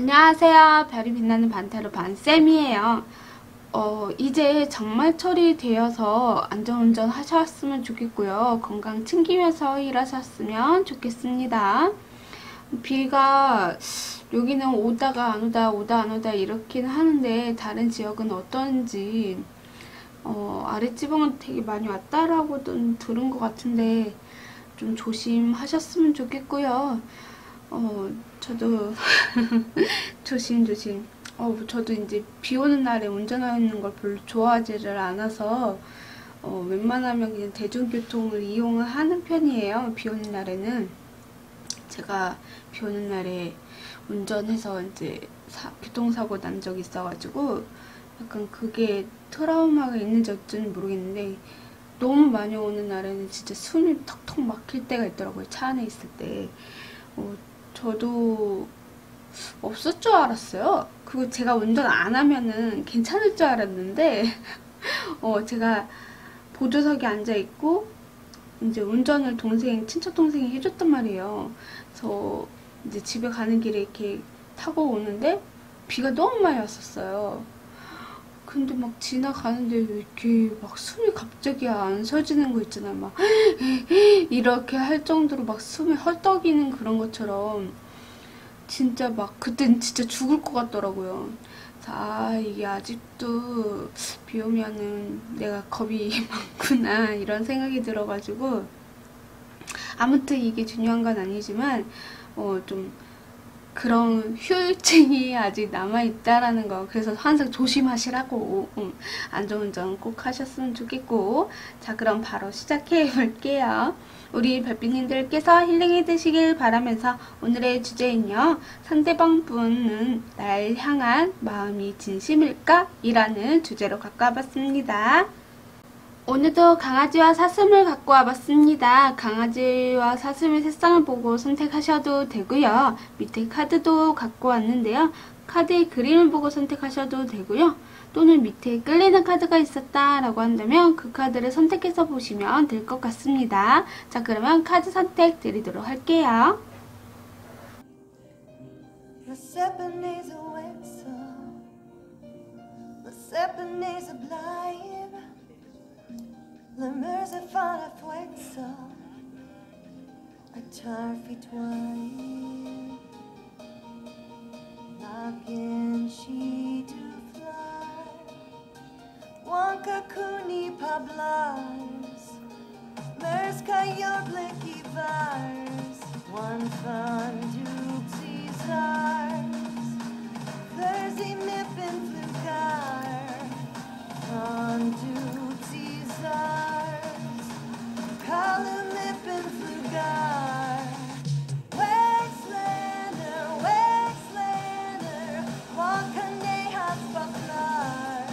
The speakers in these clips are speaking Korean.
안녕하세요. 별이 빛나는 반타로 반쌤이에요. 이제 장마철이 되어서 안전운전 하셨으면 좋겠고요. 건강 챙기면서 일하셨으면 좋겠습니다. 비가 여기는 오다가 안 오다 오다 안 오다 이렇긴 하는데 다른 지역은 어떤지 아랫지방은 되게 많이 왔다라고는 들은 것 같은데 좀 조심하셨으면 좋겠고요. 저도 조심조심. 저도 이제 비 오는 날에 운전하는 걸 별로 좋아하지를 않아서 웬만하면 그냥 대중교통을 이용을 하는 편이에요. 비 오는 날에는. 제가 비 오는 날에 운전해서 이제 교통사고 난 적이 있어가지고 약간 그게 트라우마가 있는지 어쩐지 모르겠는데 너무 많이 오는 날에는 진짜 숨이 턱턱 막힐 때가 있더라고요. 차 안에 있을 때. 저도 없을 줄 알았어요. 그리고 제가 운전 안 하면은 괜찮을 줄 알았는데 제가 보조석에 앉아 있고 이제 운전을 친척 동생이 해줬단 말이에요. 그래서 이제 집에 가는 길에 이렇게 타고 오는데 비가 너무 많이 왔었어요. 근데 막 지나가는데 왜 이렇게 막 숨이 갑자기 안 쉬어지는 거 있잖아요. 막 이렇게 할 정도로 막 숨이 헐떡이는 그런 것처럼 진짜 막 그땐 진짜 죽을 것 같더라고요. 이게 아직도 비 오면은 내가 겁이 많구나 이런 생각이 들어가지고 아무튼 이게 중요한 건 아니지만 좀 그런 후유증이 아직 남아있다라는 거. 그래서 항상 조심하시라고 안전운전 꼭 하셨으면 좋겠고. 자, 그럼 바로 시작해 볼게요. 우리 별빛님들께서 힐링이 되시길 바라면서 오늘의 주제는요, 상대방 분은 날 향한 마음이 진심일까? 이라는 주제로 갖고 와봤습니다. 오늘도 강아지와 사슴을 갖고 와봤습니다. 강아지와 사슴의 색상을 보고 선택하셔도 되고요. 밑에 카드도 갖고 왔는데요. 카드의 그림을 보고 선택하셔도 되고요. 또는 밑에 끌리는 카드가 있었다라고 한다면 그 카드를 선택해서 보시면 될 것 같습니다. 자, 그러면 카드 선택 드리도록 할게요. Lemurs fara fuexo a tarfi twine Lakin she to fly Wanka kuni pablars Mers kayor blicky vars One fun dupsy stars Thursday mippin flugar On dupsy stars Column lippin flugar Waxlander, Waxlander Walkande hasbaflar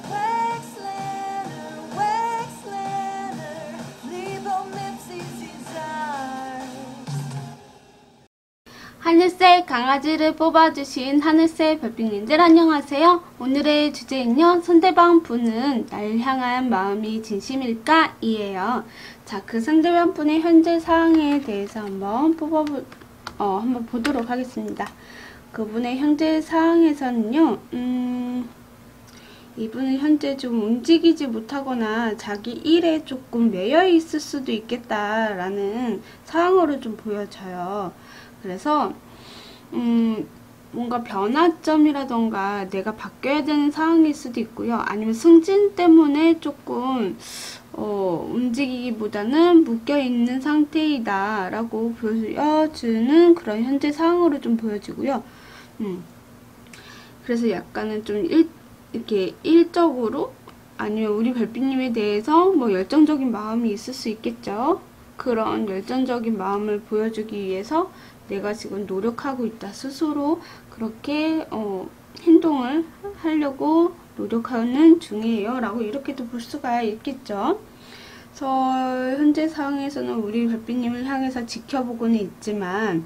Waxlander, Waxlander Libo mipsy Caesars 하늘색 강아지를 뽑아주신 하늘색 별빛님들 안녕하세요. 오늘의 주제는요, 상대방 분은 날 향한 마음이 진심일까? 이에요. 자, 그 상대방 분의 현재 상황에 대해서 한번 한번 보도록 하겠습니다. 그분의 현재 상황에서는요, 이분은 현재 좀 움직이지 못하거나 자기 일에 조금 매여 있을 수도 있겠다라는 상황으로 좀 보여져요. 그래서 뭔가 변화점이라던가 내가 바뀌어야 되는 상황일 수도 있고요. 아니면 승진 때문에 조금 움직이기보다는 묶여있는 상태이다 라고 보여주는 그런 현재 상황으로 좀 보여지고요. 그래서 약간은 좀 이렇게 일적으로 아니면 우리 별빛님에 대해서 뭐 열정적인 마음이 있을 수 있겠죠. 그런 열정적인 마음을 보여주기 위해서 내가 지금 노력하고 있다. 스스로 그렇게 행동을 하려고 노력하는 중이에요. 라고 이렇게도 볼 수가 있겠죠. 그래서 현재 상황에서는 우리 별빛님을 향해서 지켜보고는 있지만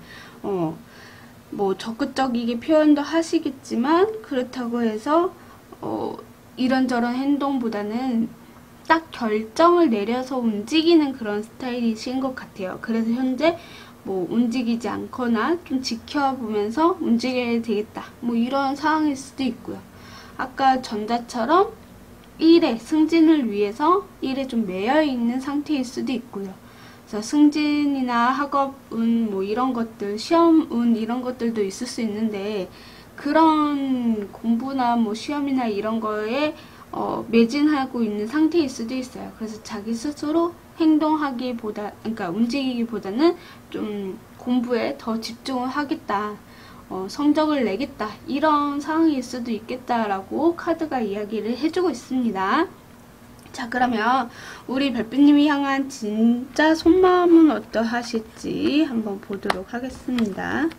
뭐 적극적이게 표현도 하시겠지만 그렇다고 해서 이런저런 행동보다는 딱 결정을 내려서 움직이는 그런 스타일이신 것 같아요. 그래서 현재 뭐 움직이지 않거나 좀 지켜보면서 움직여야 되겠다. 뭐 이런 상황일 수도 있고요. 아까 전자처럼 일에 승진을 위해서 일에 좀 매여 있는 상태일 수도 있고요. 그래서 승진이나 학업운 뭐 이런 것들, 시험운 이런 것들도 있을 수 있는데 그런 공부나 뭐 시험이나 이런 거에 매진하고 있는 상태일 수도 있어요. 그래서 자기 스스로 행동하기보다, 그러니까 움직이기보다는 좀 공부에 더 집중을 하겠다. 성적을 내겠다. 이런 상황일 수도 있겠다라고 카드가 이야기를 해주고 있습니다. 자, 그러면 우리 별빛님이 향한 진짜 속마음은 어떠하실지 한번 보도록 하겠습니다.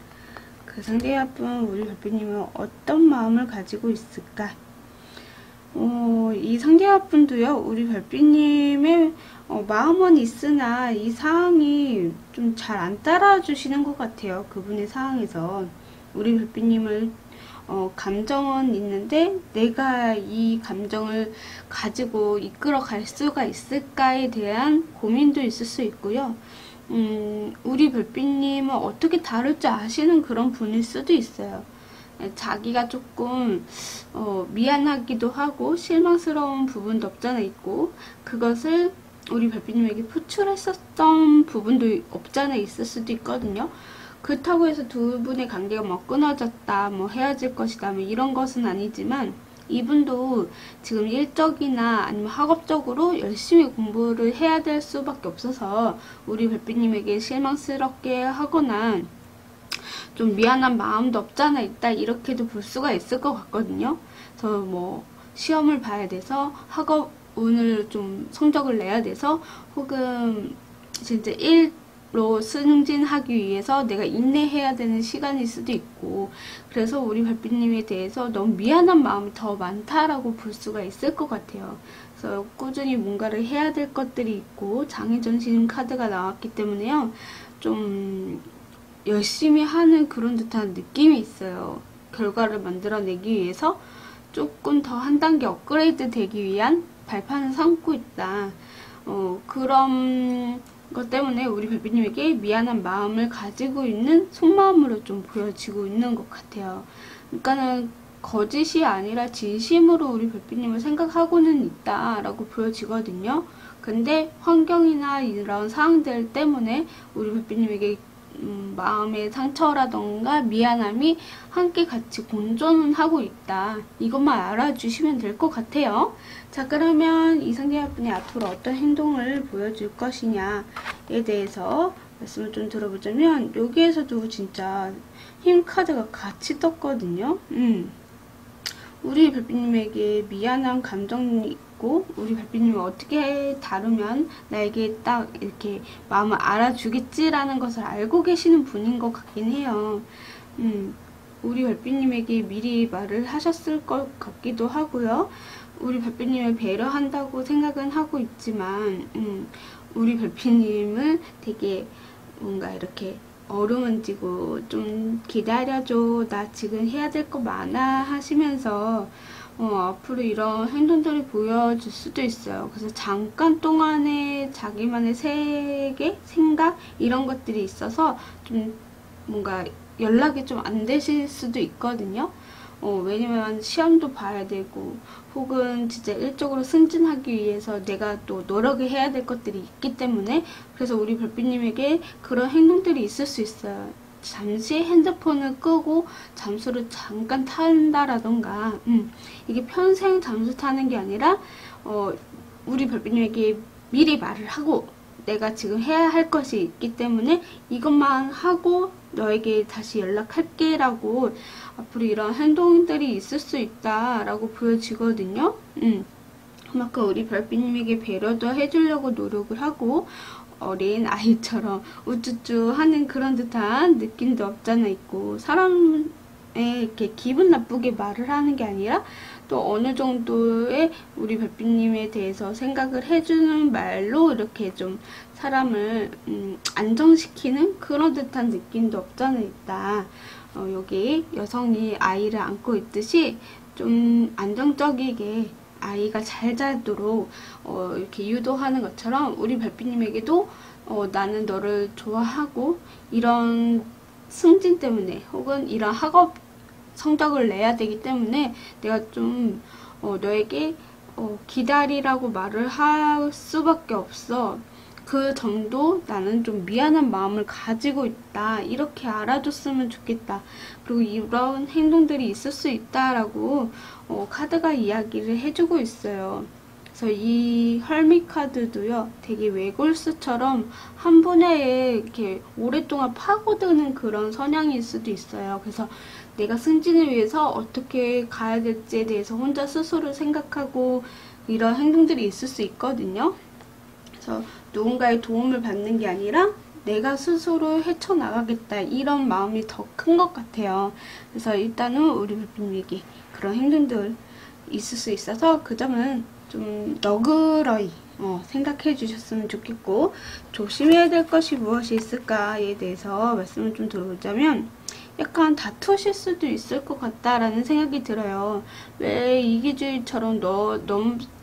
그 상대분 우리 별빛님은 어떤 마음을 가지고 있을까? 이 상대분도요, 우리 별빛님의 마음은 있으나 이 상황이 좀 잘 안 따라주시는 것 같아요. 그분의 상황에서. 우리 별빛님을 감정은 있는데 내가 이 감정을 가지고 이끌어 갈 수가 있을까에 대한 고민도 있을 수 있고요. 우리 별빛님은 어떻게 다룰 줄 아시는 그런 분일 수도 있어요. 자기가 조금 미안하기도 하고 실망스러운 부분도 없잖아 있고, 그것을 우리 별빛님에게 표출했었던 부분도 없잖아 있을 수도 있거든요. 그렇다고 해서 두 분의 관계가 뭐 끊어졌다, 뭐 헤어질 것이다, 뭐 이런 것은 아니지만, 이분도 지금 일적이나 아니면 학업적으로 열심히 공부를 해야 될 수밖에 없어서 우리 별빛님에게 실망스럽게 하거나 좀 미안한 마음도 없잖아 있다, 이렇게도 볼 수가 있을 것 같거든요. 그래서 뭐 시험을 봐야 돼서, 학업 운을 좀 성적을 내야 돼서, 혹은 진짜 일로 승진하기 위해서 내가 인내해야 되는 시간일 수도 있고, 그래서 우리 별빛님에 대해서 너무 미안한 마음이 더 많다라고 볼 수가 있을 것 같아요. 그래서 꾸준히 뭔가를 해야 될 것들이 있고, 장애전신 카드가 나왔기 때문에요, 좀 열심히 하는 그런 듯한 느낌이 있어요. 결과를 만들어내기 위해서 조금 더 한 단계 업그레이드 되기 위한 발판을 삼고 있다. 그런 것 때문에 우리 별빛님에게 미안한 마음을 가지고 있는 속마음으로 좀 보여지고 있는 것 같아요. 그러니까는 거짓이 아니라 진심으로 우리 별빛님을 생각하고는 있다라고 보여지거든요. 근데 환경이나 이런 상황들 때문에 우리 별빛님에게 마음의 상처라던가 미안함이 함께 같이 공존은 하고 있다. 이것만 알아주시면 될 것 같아요. 자, 그러면 이 상대분이 앞으로 어떤 행동을 보여줄 것이냐에 대해서 말씀을 좀 들어보자면, 여기에서도 진짜 힘 카드가 같이 떴거든요. 우리 별빛님에게 미안한 감정이 있고, 우리 별빛님을 어떻게 다루면 나에게 딱 이렇게 마음을 알아주겠지라는 것을 알고 계시는 분인 것 같긴 해요. 우리 별빛님에게 미리 말을 하셨을 것 같기도 하고요. 우리 별빛님을 배려한다고 생각은 하고 있지만, 우리 별빛님은 되게 뭔가 이렇게 어루만지고 좀 기다려줘, 나 지금 해야 될 거 많아 하시면서 앞으로 이런 행동들이 보여줄 수도 있어요. 그래서 잠깐 동안에 자기만의 세계, 생각 이런 것들이 있어서 좀 뭔가 연락이 좀 안 되실 수도 있거든요. 왜냐면 시험도 봐야 되고, 혹은 진짜 일적으로 승진하기 위해서 내가 또 노력을 해야 될 것들이 있기 때문에, 그래서 우리 별빛님에게 그런 행동들이 있을 수 있어요. 잠시 핸드폰을 끄고 잠수를 잠깐 탄다라던가, 이게 평생 잠수 타는 게 아니라 우리 별빛님에게 미리 말을 하고, 내가 지금 해야 할 것이 있기 때문에 이것만 하고 너에게 다시 연락할게 라고 앞으로 이런 행동들이 있을 수 있다 라고 보여지거든요. 그만큼 우리 별빛님에게 배려도 해주려고 노력을 하고, 어린 아이처럼 우쭈쭈 하는 그런 듯한 느낌도 없잖아 있고, 사람에 이렇게 기분 나쁘게 말을 하는 게 아니라 또 어느 정도의 우리 별빛님에 대해서 생각을 해주는 말로 이렇게 좀 사람을 안정시키는 그런 듯한 느낌도 없잖아 있다. 여기 여성이 아이를 안고 있듯이 좀 안정적이게 아이가 잘 자도록 이렇게 유도하는 것처럼 우리 별빛님에게도 나는 너를 좋아하고 이런 승진 때문에 혹은 이런 학업 성적을 내야 되기 때문에 내가 좀 너에게 기다리라고 말을 할 수밖에 없어. 그 정도 나는 좀 미안한 마음을 가지고 있다. 이렇게 알아줬으면 좋겠다. 그리고 이런 행동들이 있을 수 있다라고 카드가 이야기를 해주고 있어요. 그래서 이 헐미 카드도요, 되게 외골수처럼 한 분야에 이렇게 오랫동안 파고드는 그런 성향일 수도 있어요. 그래서 내가 승진을 위해서 어떻게 가야 될지에 대해서 혼자 스스로 생각하고 이런 행동들이 있을 수 있거든요. 그래서 누군가의 도움을 받는 게 아니라 내가 스스로 헤쳐나가겠다 이런 마음이 더 큰 것 같아요. 그래서 일단은 우리 별빛님에게 그런 행동들 있을 수 있어서 그 점은 좀 너그러이 생각해 주셨으면 좋겠고, 조심해야 될 것이 무엇이 있을까에 대해서 말씀을 좀 드리자면 약간 다투실 수도 있을 것 같다라는 생각이 들어요. 왜 이기주의처럼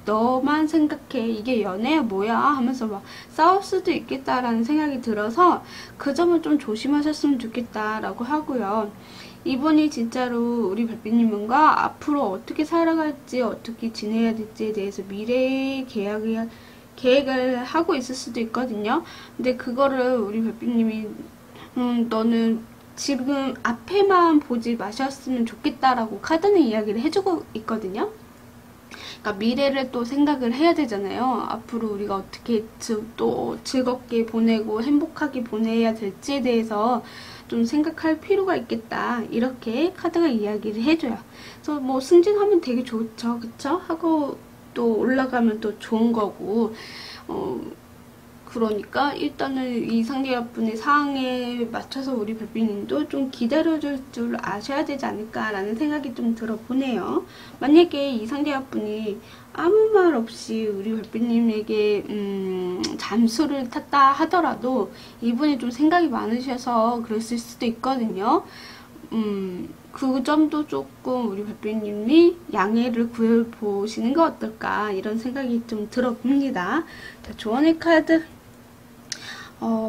너만 생각해, 이게 연애야 뭐야 하면서 막 싸울 수도 있겠다라는 생각이 들어서 그 점을 좀 조심하셨으면 좋겠다라고 하고요. 이분이 진짜로 우리 별빛님과 앞으로 어떻게 살아갈지, 어떻게 지내야 될지에 대해서 미래의 계획을 하고 있을 수도 있거든요. 근데 그거를 우리 별빛님이 너는 지금 앞에만 보지 마셨으면 좋겠다라고 카드는 이야기를 해주고 있거든요. 그러니까 미래를 또 생각을 해야 되잖아요. 앞으로 우리가 어떻게 또 즐겁게 보내고 행복하게 보내야 될지에 대해서 좀 생각할 필요가 있겠다. 이렇게 카드가 이야기를 해줘요. 그래서 뭐 승진하면 되게 좋죠. 그쵸? 하고 또 올라가면 또 좋은 거고, 그러니까 일단은 이 상대분의 상황에 맞춰서 우리 별빛님도 좀 기다려줄 줄 아셔야 되지 않을까라는 생각이 좀 들어보네요. 만약에 이 상대분이 아무 말 없이 우리 별빛님에게 잠수를 탔다 하더라도 이분이 좀 생각이 많으셔서 그랬을 수도 있거든요. 그 점도 조금 우리 별빛님이 양해를 구해보시는 게 어떨까 이런 생각이 좀 들어봅니다. 자, 조언의 카드.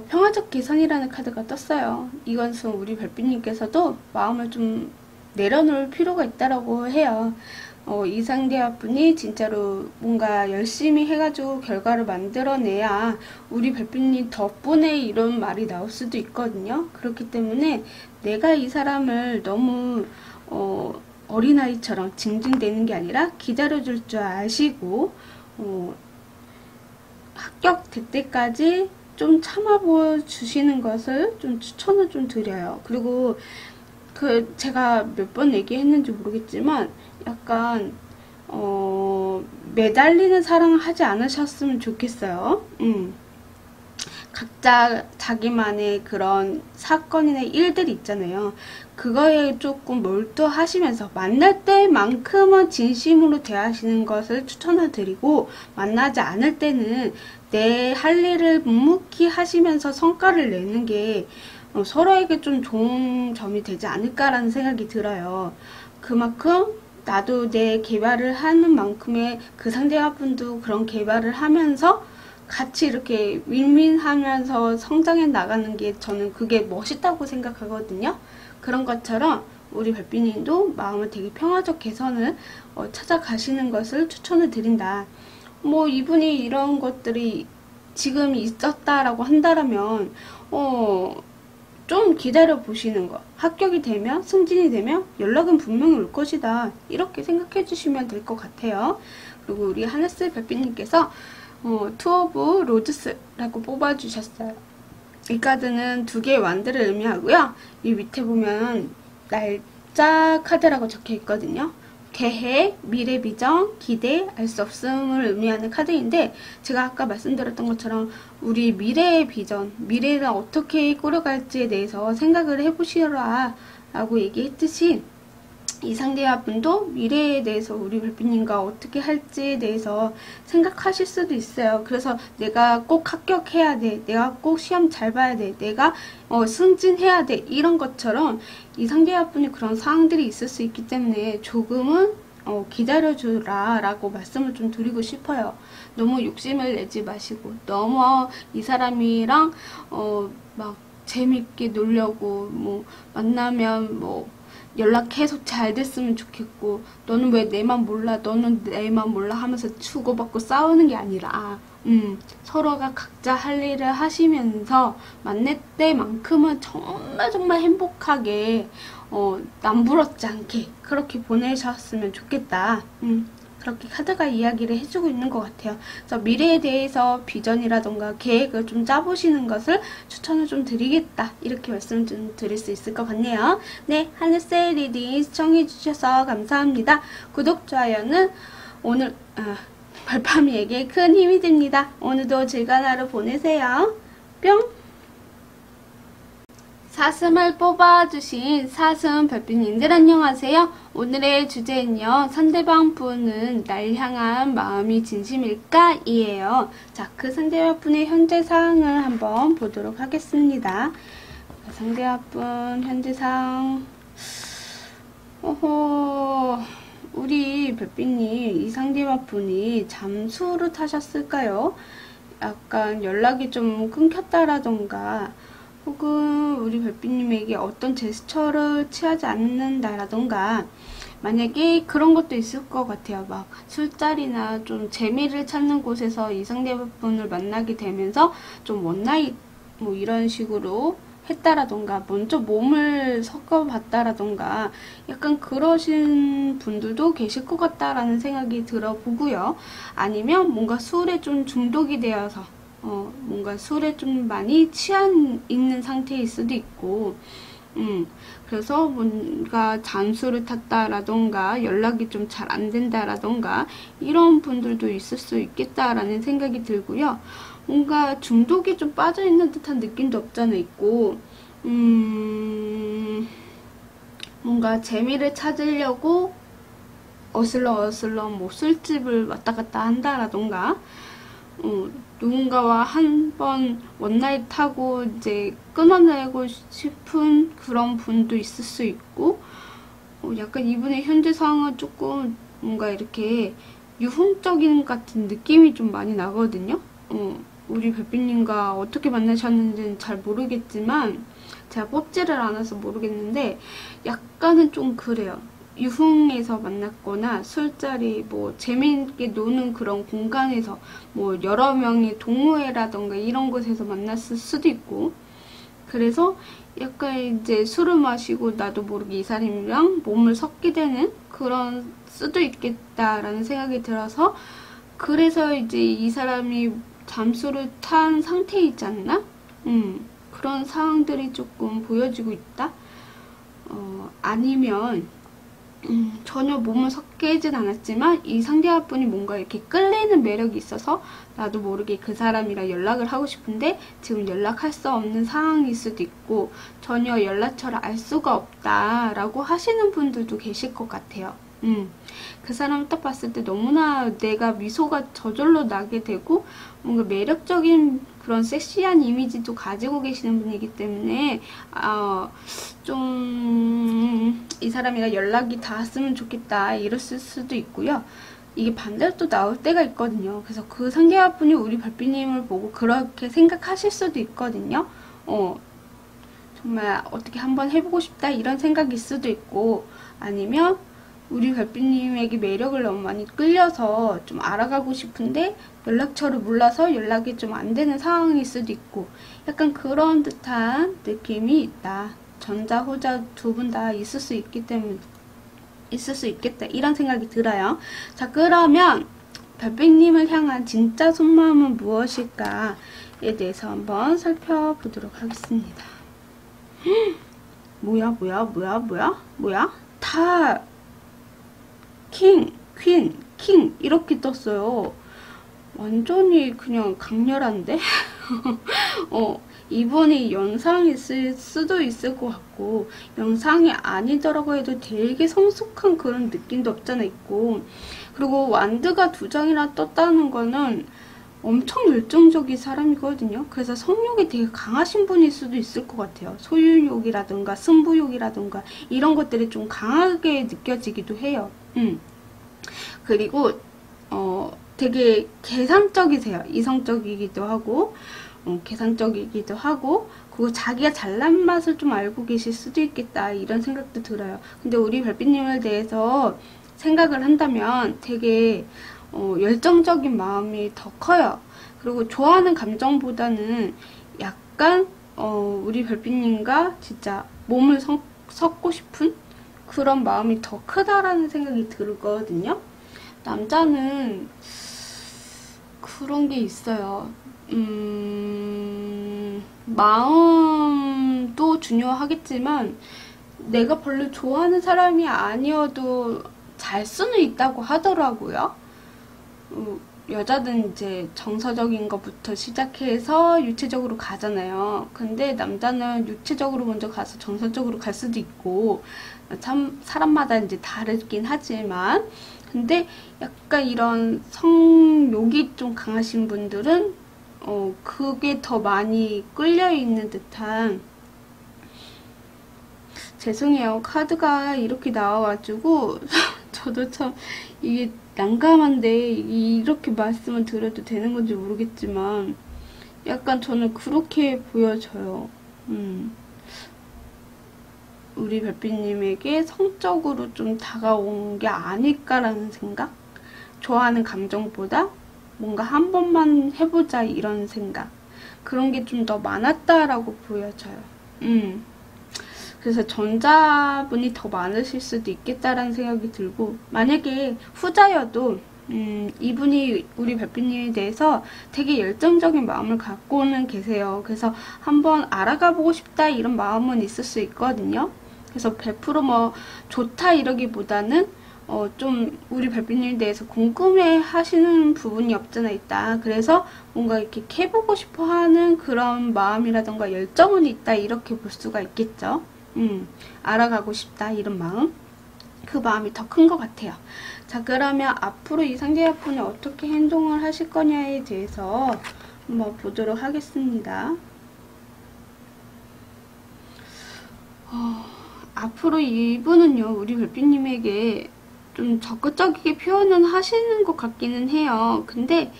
평화적 개선이라는 카드가 떴어요. 이것은 우리 별빛님께서도 마음을 좀 내려놓을 필요가 있다라고 해요. 이 상대분이 진짜로 뭔가 열심히 해가지고 결과를 만들어내야 우리 별빛님 덕분에 이런 말이 나올 수도 있거든요. 그렇기 때문에 내가 이 사람을 너무 어린아이처럼 징징대는 게 아니라 기다려줄 줄 아시고 합격될 때까지 좀 참아보 주시는 것을 좀 추천을 좀 드려요. 그리고 제가 몇 번 얘기했는지 모르겠지만 약간 매달리는 사랑을 하지 않으셨으면 좋겠어요. 각자 자기만의 그런 사건이나 일들이 있잖아요. 그거에 조금 몰두하시면서 만날 때만큼은 진심으로 대하시는 것을 추천을 드리고, 만나지 않을 때는 내 할 일을 묵묵히 하시면서 성과를 내는 게 서로에게 좀 좋은 점이 되지 않을까라는 생각이 들어요. 그만큼 나도 내 개발을 하는 만큼의 그 상대분도 그런 개발을 하면서 같이 이렇게 윈윈하면서 성장해 나가는 게 저는 그게 멋있다고 생각하거든요. 그런 것처럼 우리 별빛님도 마음을 되게 평화적 개선을 찾아가시는 것을 추천을 드린다. 뭐 이분이 이런 것들이 지금 있었다라고 한다라면 좀 기다려 보시는 거. 합격이 되면, 승진이 되면 연락은 분명히 올 것이다. 이렇게 생각해 주시면 될 것 같아요. 그리고 우리 하네스 별빛님께서 투 오브 로드스라고 뽑아주셨어요. 이 카드는 두 개의 완드를 의미하고요. 이 밑에 보면 날짜 카드라고 적혀 있거든요. 계획, 미래 비전, 기대, 알 수 없음을 의미하는 카드인데, 제가 아까 말씀드렸던 것처럼 우리 미래의 비전, 미래를 어떻게 꾸려갈지에 대해서 생각을 해보시라 라고 얘기했듯이, 이 상대분도 미래에 대해서 우리 별빛님과 어떻게 할지에 대해서 생각하실 수도 있어요. 그래서 내가 꼭 합격해야 돼, 내가 꼭 시험 잘 봐야 돼, 내가 승진해야 돼, 이런 것처럼 이 상대분이 그런 상황들이 있을 수 있기 때문에 조금은 기다려주라 라고 말씀을 좀 드리고 싶어요. 너무 욕심을 내지 마시고 너무 이 사람이랑 막 재밌게 놀려고 뭐 만나면 뭐 연락 계속 잘 됐으면 좋겠고 너는 왜 내만 몰라 너는 내만 몰라 하면서 주고받고 싸우는 게 아니라 서로가 각자 할 일을 하시면서 만날 때만큼은 정말 행복하게 남부럽지 않게 그렇게 보내셨으면 좋겠다. 그렇게 카드가 이야기를 해주고 있는 것 같아요. 그래서 미래에 대해서 비전이라던가 계획을 좀 짜보시는 것을 추천을 좀 드리겠다. 이렇게 말씀 좀 드릴 수 있을 것 같네요. 네, 하늘색 리딩 시청해주셔서 감사합니다. 구독, 좋아요는 오늘 별밤이에게 큰 힘이 됩니다. 오늘도 즐거운 하루 보내세요. 뿅! 사슴을 뽑아주신 사슴 별빛님들 안녕하세요. 오늘의 주제는요. 상대방 분은 날 향한 마음이 진심일까? 이에요. 자, 그 상대방 분의 현재 상황을 한번 보도록 하겠습니다. 상대방 분 현재 상황 우리 별빛님 이 상대방 분이 잠수를 타셨을까요? 약간 연락이 좀 끊겼다라던가 혹은 우리 별빛님에게 어떤 제스처를 취하지 않는다라던가 만약에 그런 것도 있을 것 같아요. 막 술자리나 좀 재미를 찾는 곳에서 이 상대분을 만나게 되면서 좀 원나잇 뭐 이런 식으로 했다라던가 먼저 몸을 섞어봤다라던가 약간 그러신 분들도 계실 것 같다라는 생각이 들어보고요. 아니면 뭔가 술에 좀 중독이 되어서 뭔가 술에 좀 많이 취한 있는 상태일 수도 있고 그래서 뭔가 잠수를 탔다라던가 연락이 좀 잘 안 된다라던가 이런 분들도 있을 수 있겠다라는 생각이 들고요. 뭔가 중독이 좀 빠져있는 듯한 느낌도 없잖아 있고 뭔가 재미를 찾으려고 어슬렁 뭐 술집을 왔다 갔다 한다라던가 누군가와 한 번 원나잇 하고 이제 끊어내고 싶은 그런 분도 있을 수 있고 약간 이분의 현재 상황은 조금 뭔가 이렇게 유흥적인 같은 느낌이 좀 많이 나거든요. 우리 별빛님과 어떻게 만나셨는지는 잘 모르겠지만 제가 뽑지를 않아서 모르겠는데 약간은 좀 그래요. 유흥에서 만났거나 술자리 뭐 재미있게 노는 그런 공간에서 뭐 여러 명의 동호회라던가 이런 곳에서 만났을 수도 있고 그래서 약간 이제 술을 마시고 나도 모르게 이 사람이랑 몸을 섞게 되는 그런 수도 있겠다라는 생각이 들어서 그래서 이제 이 사람이 잠수를 탄 상태에 있지 않나? 그런 상황들이 조금 보여지고 있다. 아니면 전혀 몸을 섞이진 않았지만 이 상대방분이 뭔가 이렇게 끌리는 매력이 있어서 나도 모르게 그 사람이랑 연락을 하고 싶은데 지금 연락할 수 없는 상황일 수도 있고 전혀 연락처를 알 수가 없다라고 하시는 분들도 계실 것 같아요. 그 사람 딱 봤을 때 너무나 내가 미소가 저절로 나게 되고 뭔가 매력적인 그런 섹시한 이미지도 가지고 계시는 분이기 때문에 좀 이 사람이랑 연락이 닿았으면 좋겠다 이랬을 수도 있고요. 이게 반대로 또 나올 때가 있거든요. 그래서 그 상대방분이 우리 별빛님을 보고 그렇게 생각하실 수도 있거든요. 정말 어떻게 한번 해보고 싶다 이런 생각일 수도 있고 아니면 우리 별빛님에게 매력을 너무 많이 끌려서 좀 알아가고 싶은데 연락처를 몰라서 연락이 좀 안 되는 상황일 수도 있고 약간 그런 듯한 느낌이 있다. 전자, 후자 두 분 다 있을 수 있기 때문에 있을 수 있겠다 이런 생각이 들어요. 자, 그러면 별빛님을 향한 진짜 속마음은 무엇일까에 대해서 한번 살펴보도록 하겠습니다. 뭐야 다 킹, 퀸, 킹 이렇게 떴어요. 완전히 그냥 강렬한데? 이분이 영상이 있을 수도 있을 것 같고 영상이 아니더라고 해도 되게 성숙한 그런 느낌도 없잖아 있고 그리고 완드가 2장이나 떴다는 거는 엄청 열정적인 사람이거든요. 그래서 성욕이 되게 강하신 분일 수도 있을 것 같아요. 소유욕이라든가 승부욕이라든가 이런 것들이 좀 강하게 느껴지기도 해요. 그리고 되게 계산적이세요. 이성적이기도 하고 계산적이기도 하고, 그리고 자기가 잘난 맛을 좀 알고 계실 수도 있겠다 이런 생각도 들어요. 근데 우리 별빛님에 대해서 생각을 한다면 되게 열정적인 마음이 더 커요. 그리고 좋아하는 감정보다는 약간 우리 별빛님과 진짜 몸을 섞고 싶은 그런 마음이 더 크다라는 생각이 들거든요. 남자는 그런 게 있어요. 마음도 중요하겠지만 내가 별로 좋아하는 사람이 아니어도 잘 수는 있다고 하더라고요. 여자는 이제 정서적인 것부터 시작해서 유체적으로 가잖아요. 근데 남자는 유체적으로 먼저 가서 정서적으로 갈 수도 있고, 참 사람마다 이제 다르긴 하지만, 근데 약간 이런 성욕이 좀 강하신 분들은 그게 더 많이 끌려 있는 듯한, 죄송해요. 카드가 이렇게 나와가지고 저도 참 이게 난감한데 이렇게 말씀을 드려도 되는 건지 모르겠지만 약간 저는 그렇게 보여져요. 우리 별빛님에게 성적으로 좀 다가온 게 아닐까라는 생각? 좋아하는 감정보다 뭔가 한 번만 해보자 이런 생각. 그런 게 좀 더 많았다라고 보여져요. 그래서 전자분이 더 많으실 수도 있겠다라는 생각이 들고, 만약에 후자여도 이분이 우리 별빛님에 대해서 되게 열정적인 마음을 갖고는 계세요. 그래서 한번 알아가 보고 싶다 이런 마음은 있을 수 있거든요. 그래서 100% 좋다 이러기보다는 좀 우리 별빛님에 대해서 궁금해 하시는 부분이 없잖아 있다. 그래서 뭔가 이렇게 캐보고 싶어 하는 그런 마음이라던가 열정은 있다 이렇게 볼 수가 있겠죠. 알아가고 싶다 이런 마음, 그 마음이 더 큰 것 같아요. 자, 그러면 앞으로 이 상대분이 어떻게 행동을 하실 거냐에 대해서 한번 보도록 하겠습니다. 앞으로 이분은요, 우리 별빛님에게 좀 적극적이게 표현은 하시는 것 같기는 해요. 근데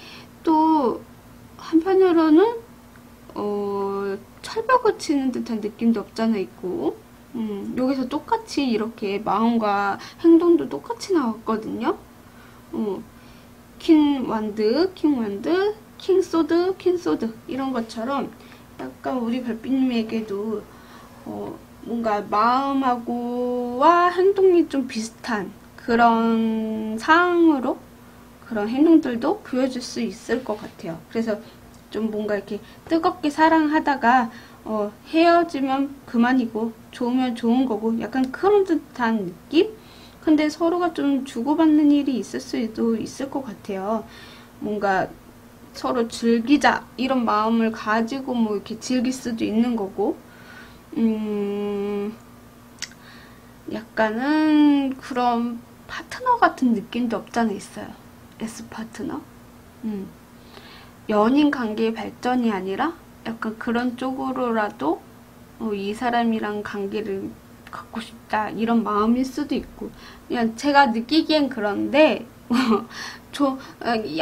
또 한편으로는 철벽을 치는 듯한 느낌도 없잖아 있고, 여기서 똑같이 이렇게 마음과 행동도 똑같이 나왔거든요. 킹완드, 킹소드, 퀸소드 이런 것처럼 약간 우리 별빛님에게도 뭔가 마음하고와 행동이 좀 비슷한 그런 상황으로 그런 행동들도 보여줄 수 있을 것 같아요. 그래서 좀 뭔가 이렇게 뜨겁게 사랑하다가 헤어지면 그만이고 좋으면 좋은 거고 약간 그런 듯한 느낌? 근데 서로가 좀 주고받는 일이 있을 수도 있을 것 같아요. 뭔가 서로 즐기자 이런 마음을 가지고 뭐 이렇게 즐길 수도 있는 거고, 약간은 그런 파트너 같은 느낌도 없잖아 있어요. S 파트너? 연인 관계의 발전이 아니라 약간 그런 쪽으로라도 이 사람이랑 관계를 갖고 싶다 이런 마음일 수도 있고, 그냥 제가 느끼기엔 그런데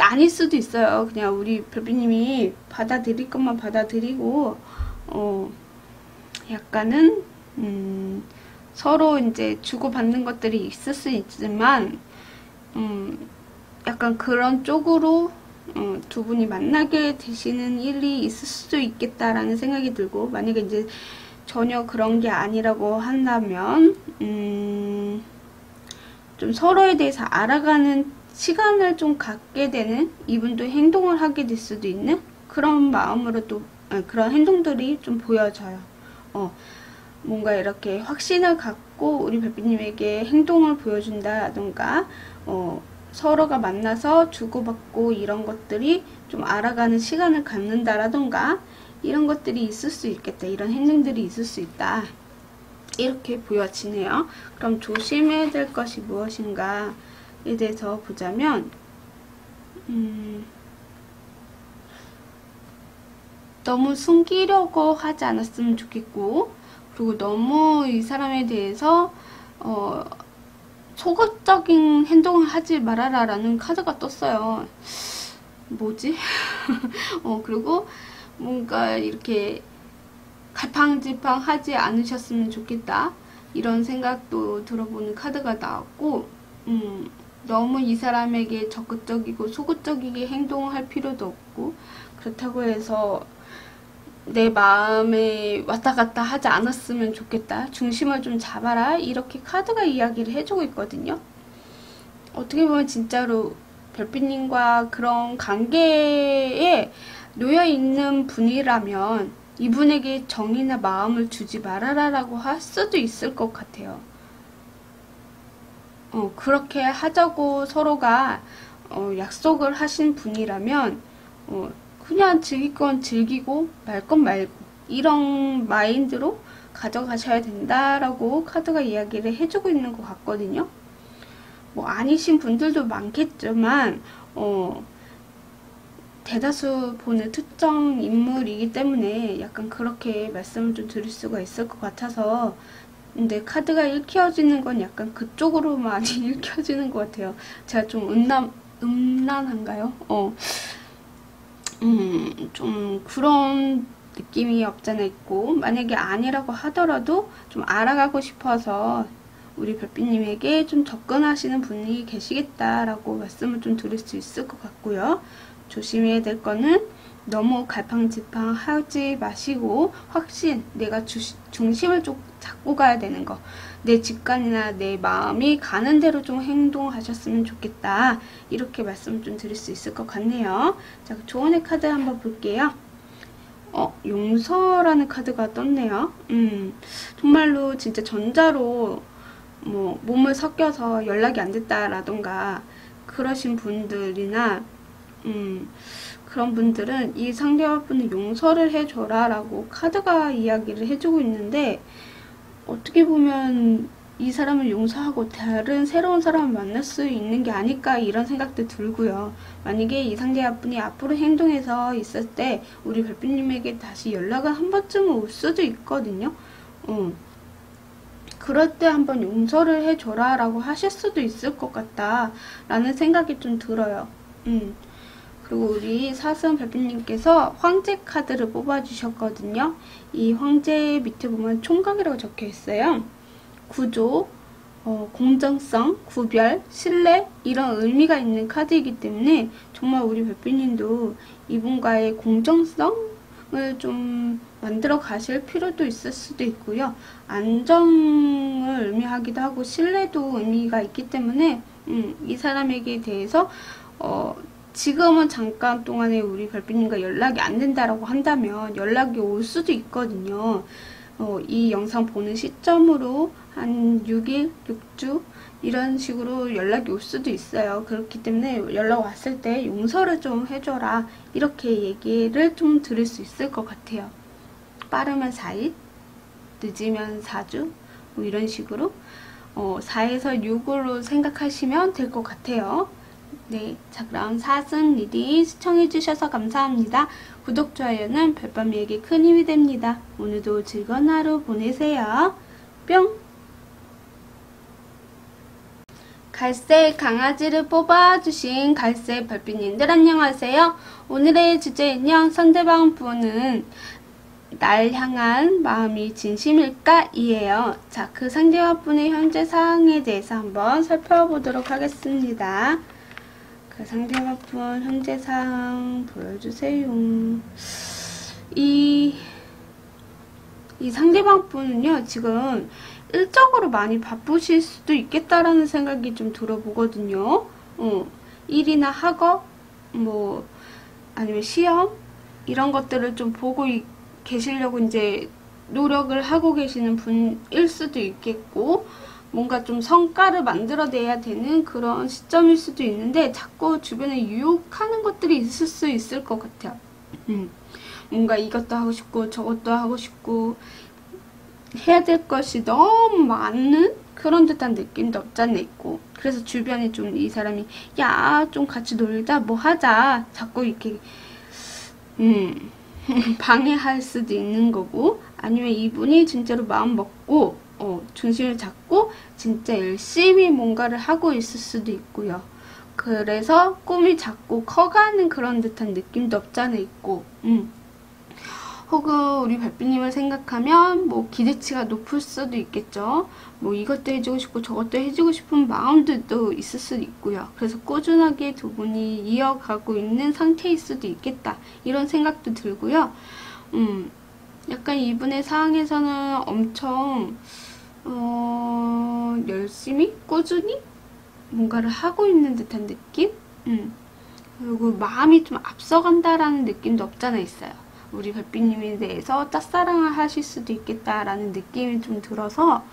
아닐 수도 있어요. 그냥 우리 별빛님이 받아들일 것만 받아들이고 약간은 서로 이제 주고받는 것들이 있을 수 있지만 약간 그런 쪽으로 두 분이 만나게 되시는 일이 있을 수도 있겠다라는 생각이 들고, 만약에 이제 전혀 그런 게 아니라고 한다면 좀 서로에 대해서 알아가는 시간을 좀 갖게 되는, 이분도 행동을 하게 될 수도 있는 그런 마음으로 또 그런 행동들이 좀 보여져요. 뭔가 이렇게 확신을 갖고 우리 별빛님에게 행동을 보여준다던가 서로가 만나서 주고받고 이런 것들이 좀 알아가는 시간을 갖는다라던가 이런 것들이 있을 수 있겠다. 이런 행동들이 있을 수 있다. 이렇게 보여지네요. 그럼 조심해야 될 것이 무엇인가에 대해서 보자면 너무 숨기려고 하지 않았으면 좋겠고, 그리고 너무 이 사람에 대해서 소극적인 행동을 하지 말아라 라는 카드가 떴어요. 뭐지? 그리고 뭔가 이렇게 갈팡질팡 하지 않으셨으면 좋겠다. 이런 생각도 들어보는 카드가 나왔고, 너무 이 사람에게 적극적이고 소극적이게 행동할 필요도 없고, 그렇다고 해서 내 마음에 왔다 갔다 하지 않았으면 좋겠다. 중심을 좀 잡아라. 이렇게 카드가 이야기를 해주고 있거든요. 어떻게 보면 진짜로 별빛님과 그런 관계에 놓여있는 분이라면 이분에게 정이나 마음을 주지 말아라 라고 할 수도 있을 것 같아요. 그렇게 하자고 서로가 약속을 하신 분이라면 그냥 즐길 건 즐기고 말 건 말고 이런 마인드로 가져가셔야 된다라고 카드가 이야기를 해주고 있는 것 같거든요. 뭐 아니신 분들도 많겠지만 대다수 보는 특정 인물이기 때문에 약간 그렇게 말씀을 좀 드릴 수가 있을 것 같아서, 근데 카드가 읽혀지는 건 약간 그쪽으로 많이 읽혀지는 것 같아요. 제가 좀 음란한가요? 좀 그런 느낌이 없잖아 있고, 만약에 아니라고 하더라도 좀 알아가고 싶어서 우리 별빛님에게 좀 접근하시는 분이 계시겠다라고 말씀을 좀 드릴 수 있을 것 같고요. 조심해야 될 거는 너무 갈팡질팡 하지 마시고 확신, 내가 중심을 좀 잡고 가야 되는 거, 내 직관이나 내 마음이 가는 대로 좀 행동하셨으면 좋겠다. 이렇게 말씀 좀 드릴 수 있을 것 같네요. 자, 조언의 카드 한번 볼게요. 용서라는 카드가 떴네요. 정말로 진짜 전자로 뭐 몸을 섞여서 연락이 안 됐다라던가 그러신 분들이나 그런 분들은 이 상대방분을 용서를 해줘라 라고 카드가 이야기를 해주고 있는데, 어떻게 보면 이 사람을 용서하고 다른 새로운 사람을 만날 수 있는 게 아닐까 이런 생각도 들고요. 만약에 이 상대분이 앞으로 행동해서 있을 때 우리 별빛님에게 다시 연락을 한 번쯤은 올 수도 있거든요. 그럴 때 한번 용서를 해줘라 라고 하실 수도 있을 것 같다 라는 생각이 좀 들어요. 그리고 우리 사슴 별빛님께서 황제 카드를 뽑아주셨거든요. 이 황제 밑에 보면 총각이라고 적혀 있어요. 구조, 공정성, 구별, 신뢰 이런 의미가 있는 카드이기 때문에 정말 우리 별빛님도 이분과의 공정성을 좀 만들어 가실 필요도 있을 수도 있고요. 안정을 의미하기도 하고 신뢰도 의미가 있기 때문에 이 사람에게 대해서 지금은 잠깐 동안에 우리 별빛님과 연락이 안 된다라고 한다면 연락이 올 수도 있거든요. 이 영상 보는 시점으로 한 6일, 6주 이런 식으로 연락이 올 수도 있어요. 그렇기 때문에 연락 왔을 때 용서를 좀 해줘라 이렇게 얘기를 좀 드릴 수 있을 것 같아요. 빠르면 4일, 늦으면 4주 뭐 이런 식으로 4에서 6으로 생각하시면 될 것 같아요. 네, 자 그럼 사슴 리딩 시청해주셔서 감사합니다. 구독, 좋아요는 별밤이에게 큰 힘이 됩니다. 오늘도 즐거운 하루 보내세요. 뿅! 갈색 강아지를 뽑아주신 갈색 별빛님들 안녕하세요. 오늘의 주제는요, 상대방 분은 날 향한 마음이 진심일까? 이에요. 자, 그 상대방 분의 현재 상황에 대해서 한번 살펴보도록 하겠습니다. 그 상대방 분 현재 상황 보여주세요. 이 상대방 분은요, 지금 일적으로 많이 바쁘실 수도 있겠다라는 생각이 좀 들어보거든요. 일이나 학업, 뭐, 아니면 시험, 이런 것들을 좀 보고 계시려고 이제 노력을 하고 계시는 분일 수도 있겠고, 뭔가 좀 성과를 만들어내야 되는 그런 시점일 수도 있는데, 자꾸 주변에 유혹하는 것들이 있을 수 있을 것 같아요. 뭔가 이것도 하고 싶고, 저것도 하고 싶고, 해야 될 것이 너무 많은 그런 듯한 느낌도 없잖아 있고, 그래서 주변에 좀 이 사람이 야, 좀 같이 놀자, 뭐 하자, 자꾸 이렇게 방해할 수도 있는 거고, 아니면 이분이 진짜로 마음 먹고 중심을 잡고 진짜 열심히 뭔가를 하고 있을 수도 있고요. 그래서 꿈이 자꾸 커가는 그런 듯한 느낌도 없잖아 있고, 혹은 우리 별빛님을 생각하면 뭐 기대치가 높을 수도 있겠죠. 뭐 이것도 해주고 싶고 저것도 해주고 싶은 마음들도 있을 수도 있고요. 그래서 꾸준하게 두 분이 이어가고 있는 상태일 수도 있겠다, 이런 생각도 들고요. 약간 이분의 상황에서는 엄청 열심히 꾸준히 뭔가를 하고 있는 듯한 느낌? 그리고 마음이 좀 앞서간다라는 느낌도 없잖아 있어요. 우리 별빛님에 대해서 짝사랑을 하실 수도 있겠다라는 느낌이 좀 들어서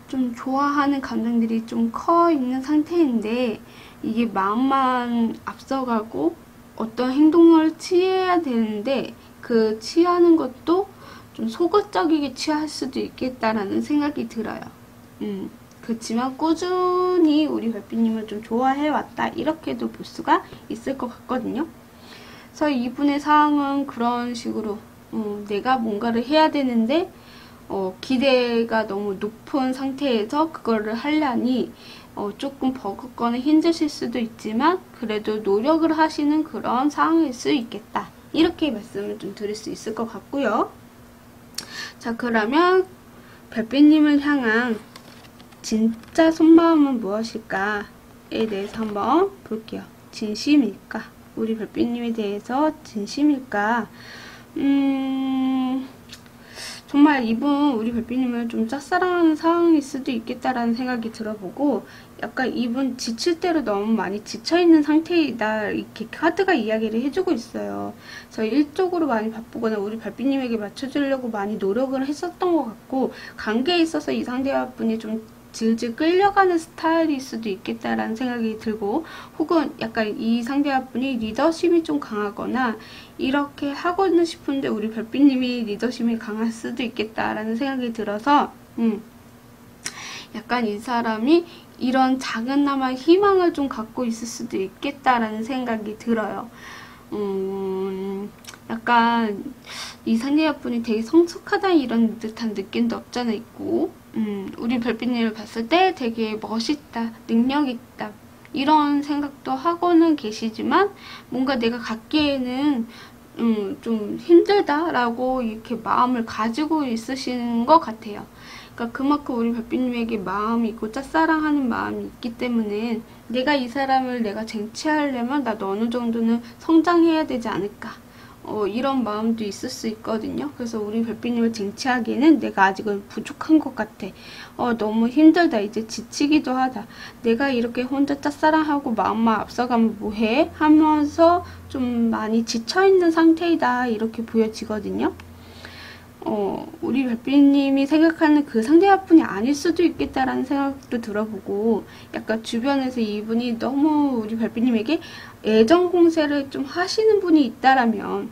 좀 좋아하는 감정들이 좀 커 있는 상태인데, 이게 마음만 앞서가고 어떤 행동을 취해야 되는데 그 취하는 것도 좀 소극적이게 취할 수도 있겠다라는 생각이 들어요. 그렇지만 꾸준히 우리 별빛님을 좀 좋아해왔다, 이렇게도 볼 수가 있을 것 같거든요. 그래서 이분의 상황은 그런 식으로 내가 뭔가를 해야 되는데 기대가 너무 높은 상태에서 그거를 하려니 조금 버겁거나 힘드실 수도 있지만 그래도 노력을 하시는 그런 상황일 수 있겠다, 이렇게 말씀을 좀 드릴 수 있을 것 같고요. 자, 그러면 별빛님을 향한 진짜 속마음은 무엇일까에 대해서 한번 볼게요. 진심일까? 우리 별빛님에 대해서 진심일까? 정말 이분 우리 별빛님을 좀 짝사랑하는 상황일 수도 있겠다라는 생각이 들어보고, 약간 이분 지칠 대로 너무 많이 지쳐있는 상태이다, 이렇게 카드가 이야기를 해주고 있어요. 그래서 일적으로 많이 바쁘거나 우리 별빛님에게 맞춰주려고 많이 노력을 했었던 것 같고, 관계에 있어서 이 상대분이 좀 질질 끌려가는 스타일일 수도 있겠다라는 생각이 들고, 혹은 약간 이 상대분이 리더십이 좀 강하거나 이렇게 하고는 싶은데 우리 별빛님이 리더십이 강할 수도 있겠다라는 생각이 들어서 약간 이 사람이 이런 작은나마 희망을 좀 갖고 있을 수도 있겠다라는 생각이 들어요. 약간 이 상대분이 되게 성숙하다 이런 듯한 느낌도 없잖아 있고, 우리 별빛님을 봤을 때 되게 멋있다, 능력있다, 이런 생각도 하고는 계시지만 뭔가 내가 갖기에는 좀 힘들다라고 이렇게 마음을 가지고 있으시는 것 같아요. 그러니까 그만큼 우리 별빛님에게 마음이 있고 짝사랑하는 마음이 있기 때문에 내가 이 사람을 내가 쟁취하려면 나도 어느 정도는 성장해야 되지 않을까, 이런 마음도 있을 수 있거든요. 그래서 우리 별빛님을 쟁취하기에는 내가 아직은 부족한 것 같아. 너무 힘들다. 이제 지치기도 하다. 내가 이렇게 혼자 짝사랑하고 마음만 앞서가면 뭐해? 하면서 좀 많이 지쳐있는 상태이다, 이렇게 보여지거든요. 우리 별빛님이 생각하는 그 상대분이 아닐 수도 있겠다라는 생각도 들어보고, 약간 주변에서 이분이 너무 우리 별빛님에게 애정 공세를 좀 하시는 분이 있다라면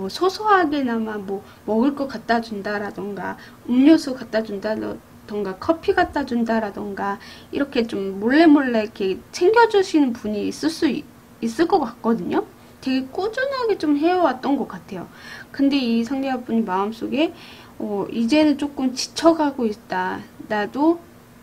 소소하게나마 뭐 먹을 거 갖다 준다라던가 음료수 갖다 준다던가 커피 갖다 준다라던가 이렇게 좀 몰래 이렇게 챙겨주시는 분이 있을 것 같거든요. 되게 꾸준하게 좀 해왔던 것 같아요. 근데 이 상대분이 마음속에 이제는 조금 지쳐가고 있다, 나도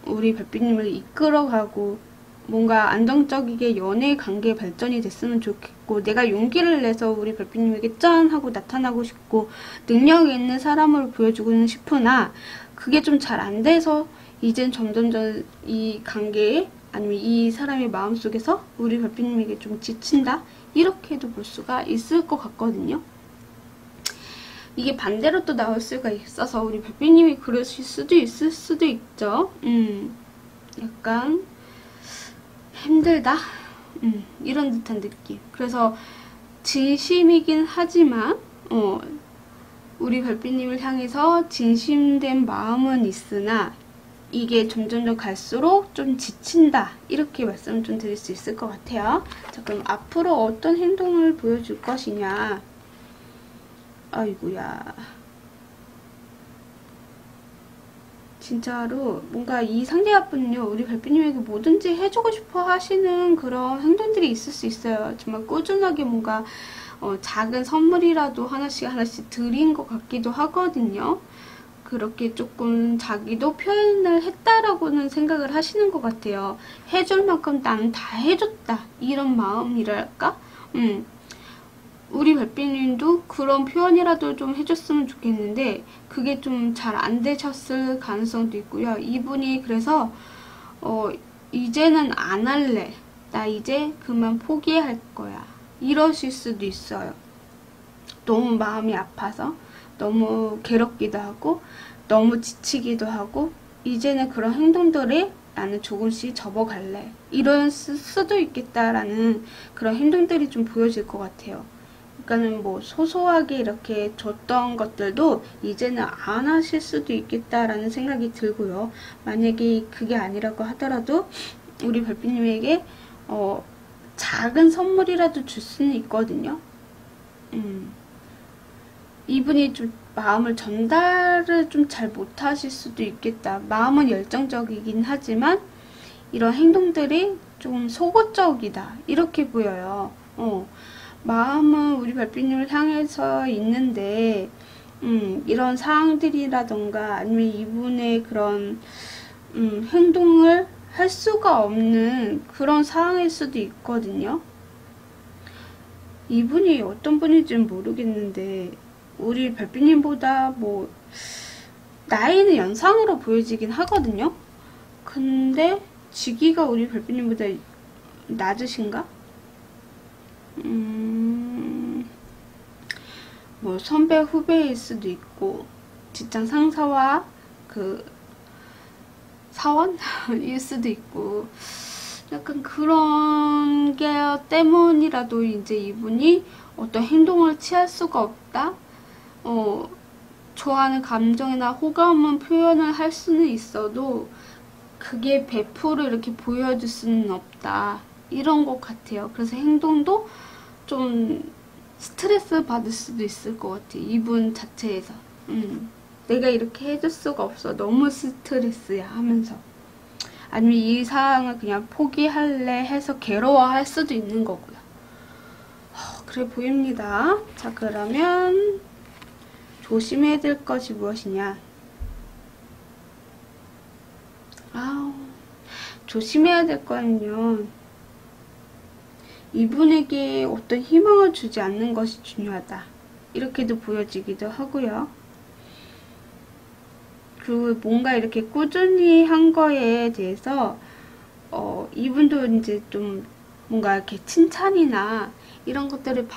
우리 별빛님을 이끌어가고 뭔가 안정적이게 연애 관계 발전이 됐으면 좋겠고, 내가 용기를 내서 우리 별빛님에게 짠 하고 나타나고 싶고 능력 있는 사람으로 보여주고는 싶으나 그게 좀 잘 안 돼서 이젠 점점 이 관계에, 아니면 이 사람의 마음속에서 우리 별빛님에게 좀 지친다, 이렇게도 볼 수가 있을 것 같거든요. 이게 반대로 또 나올 수가 있어서 우리 별빛님이 그러실 수도 있을 수도 있죠. 약간 힘들다, 이런 듯한 느낌. 그래서 진심이긴 하지만 우리 별빛님을 향해서 진심된 마음은 있으나 이게 점점 갈수록 좀 지친다, 이렇게 말씀을 좀 드릴 수 있을 것 같아요. 자, 그럼 앞으로 어떤 행동을 보여줄 것이냐. 아이고야, 진짜로 뭔가 이 상대분은요 우리 별빛님에게 뭐든지 해주고 싶어 하시는 그런 행동들이 있을 수 있어요. 정말 꾸준하게 뭔가 작은 선물이라도 하나씩 드린 것 같기도 하거든요. 그렇게 조금 자기도 표현을 했다라고는 생각을 하시는 것 같아요. 해줄 만큼 나는 다 해줬다. 이런 마음이랄까? 우리 별빛님도 그런 표현이라도 좀 해줬으면 좋겠는데 그게 좀 잘 안 되셨을 가능성도 있고요. 이분이 그래서 이제는 안 할래. 나 이제 그만 포기할 거야. 이러실 수도 있어요. 너무 마음이 아파서 너무 괴롭기도 하고 너무 지치기도 하고 이제는 그런 행동들에 나는 조금씩 접어갈래. 이럴 수도 있겠다라는 그런 행동들이 좀 보여질 것 같아요. 그러니까는 뭐 소소하게 이렇게 줬던 것들도 이제는 안 하실 수도 있겠다라는 생각이 들고요. 만약에 그게 아니라고 하더라도 우리 별빛님에게 작은 선물이라도 줄 수는 있거든요. 이분이 좀 마음을 전달을 좀 잘 못하실 수도 있겠다. 마음은 열정적이긴 하지만 이런 행동들이 좀 속어적이다. 이렇게 보여요. 마음은 우리 별빛님을 향해서 있는데 이런 상황들이라던가 아니면 이분의 그런 행동을 할 수가 없는 그런 상황일 수도 있거든요. 이분이 어떤 분인지는 모르겠는데 우리 별빛님보다 뭐 나이는 연상으로 보여지긴 하거든요. 근데 직위가 우리 별빛님보다 낮으신가? 뭐 선배 후배일 수도 있고 직장 상사와 그 사원일 수도 있고 약간 그런 게 때문이라도 이제 이분이 어떤 행동을 취할 수가 없다. 좋아하는 감정이나 호감은 표현을 할 수는 있어도 그게 100% 이렇게 보여줄 수는 없다. 이런 것 같아요. 그래서 행동도 좀 스트레스 받을 수도 있을 것 같아요. 이분 자체에서. 내가 이렇게 해줄 수가 없어. 너무 스트레스야 하면서. 아니면 이 상황을 그냥 포기할래 해서 괴로워할 수도 있는 거고요. 그래 보입니다. 자, 그러면 조심해야 될 것이 무엇이냐? 조심해야 될 거는요. 이분에게 어떤 희망을 주지 않는 것이 중요하다. 이렇게도 보여지기도 하고요. 그 뭔가 이렇게 꾸준히 한 거에 대해서 이분도 이제 좀 뭔가 이렇게 칭찬이나 이런 것들을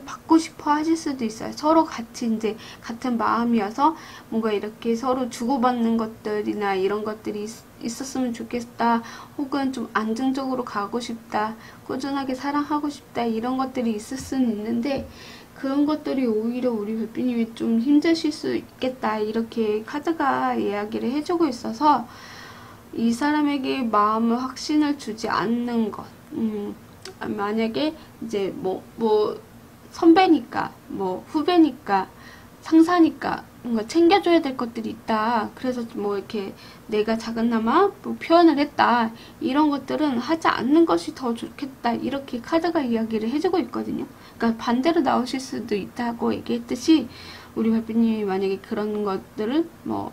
받고 싶어 하실 수도 있어요. 서로 같이 이제 같은 마음이어서 뭔가 이렇게 서로 주고받는 것들이나 이런 것들이 있었으면 좋겠다. 혹은 좀 안정적으로 가고 싶다. 꾸준하게 사랑하고 싶다. 이런 것들이 있을 수는 있는데 그런 것들이 오히려 우리 별빛님이 좀 힘드실 수 있겠다. 이렇게 카드가 이야기를 해주고 있어서 이 사람에게 마음을 확신을 주지 않는 것. 만약에 이제 뭐 선배니까 뭐 후배니까 상사니까 뭔가 챙겨줘야 될 것들이 있다. 그래서 뭐 이렇게 내가 작은나마 뭐 표현을 했다. 이런 것들은 하지 않는 것이 더 좋겠다. 이렇게 카드가 이야기를 해주고 있거든요. 그러니까 반대로 나오실 수도 있다고 얘기했듯이 우리 별빛님이 만약에 그런 것들을 뭐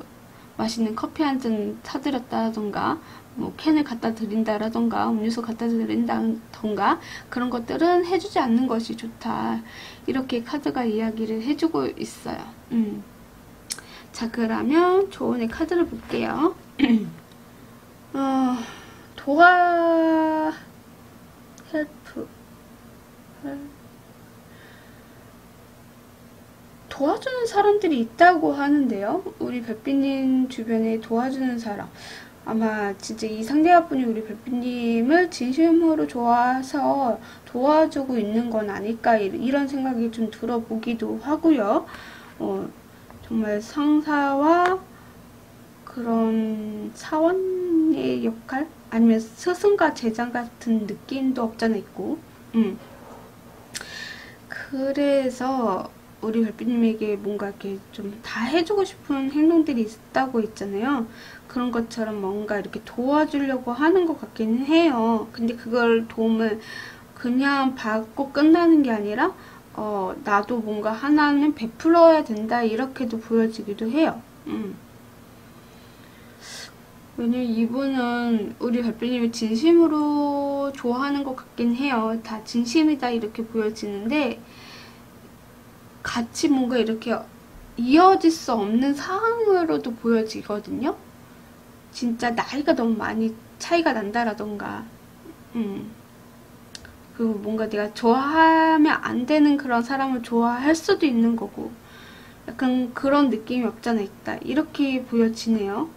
맛있는 커피 한 잔 사드렸다던가 뭐 캔을 갖다 드린다라던가 음료수 갖다 드린다던가 그런 것들은 해주지 않는 것이 좋다. 이렇게 카드가 이야기를 해주고 있어요. 자, 그러면 조언의 카드를 볼게요. 헬프 도와주는 사람들이 있다고 하는데요. 우리 별빛님 주변에 도와주는 사람. 아마 진짜 이 상대분이 우리 별빛님을 진심으로 좋아해서 도와주고 있는 건 아닐까 이런 생각이 좀 들어보기도 하고요. 정말 상사와 그런 사원의 역할? 아니면 스승과 제자 같은 느낌도 없잖아 있고. 그래서 우리 별빛님에게 뭔가 이렇게 좀 다 해주고 싶은 행동들이 있다고 있잖아요. 그런 것처럼 뭔가 이렇게 도와주려고 하는 것 같기는 해요. 근데 그걸 도움을 그냥 받고 끝나는 게 아니라 나도 뭔가 하나는 베풀어야 된다 이렇게도 보여지기도 해요. 왜냐면 이분은 우리 별빛님을 진심으로 좋아하는 것 같긴 해요. 다 진심이다 이렇게 보여지는데 같이 뭔가 이렇게 이어질 수 없는 상황으로도 보여지거든요. 진짜 나이가 너무 많이 차이가 난다라던가 그리고 뭔가 내가 좋아하면 안 되는 그런 사람을 좋아할 수도 있는 거고 약간 그런 느낌이 없잖아 있다 이렇게 보여지네요.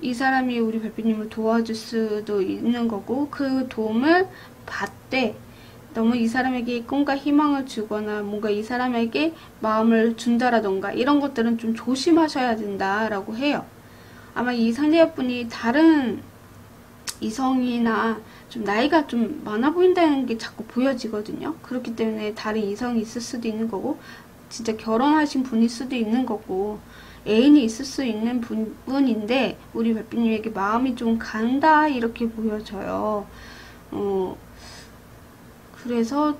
이 사람이 우리 별빛님을 도와줄 수도 있는 거고 그 도움을 받되 너무 이 사람에게 꿈과 희망을 주거나 뭔가 이 사람에게 마음을 준다라던가 이런 것들은 좀 조심하셔야 된다라고 해요. 아마 이 상대분이 다른 이성이나 좀 나이가 좀 많아 보인다는 게 자꾸 보여지거든요. 그렇기 때문에 다른 이성이 있을 수도 있는 거고 진짜 결혼하신 분일 수도 있는 거고 애인이 있을 수 있는 분인데 우리 별빛님에게 마음이 좀 간다 이렇게 보여져요. 그래서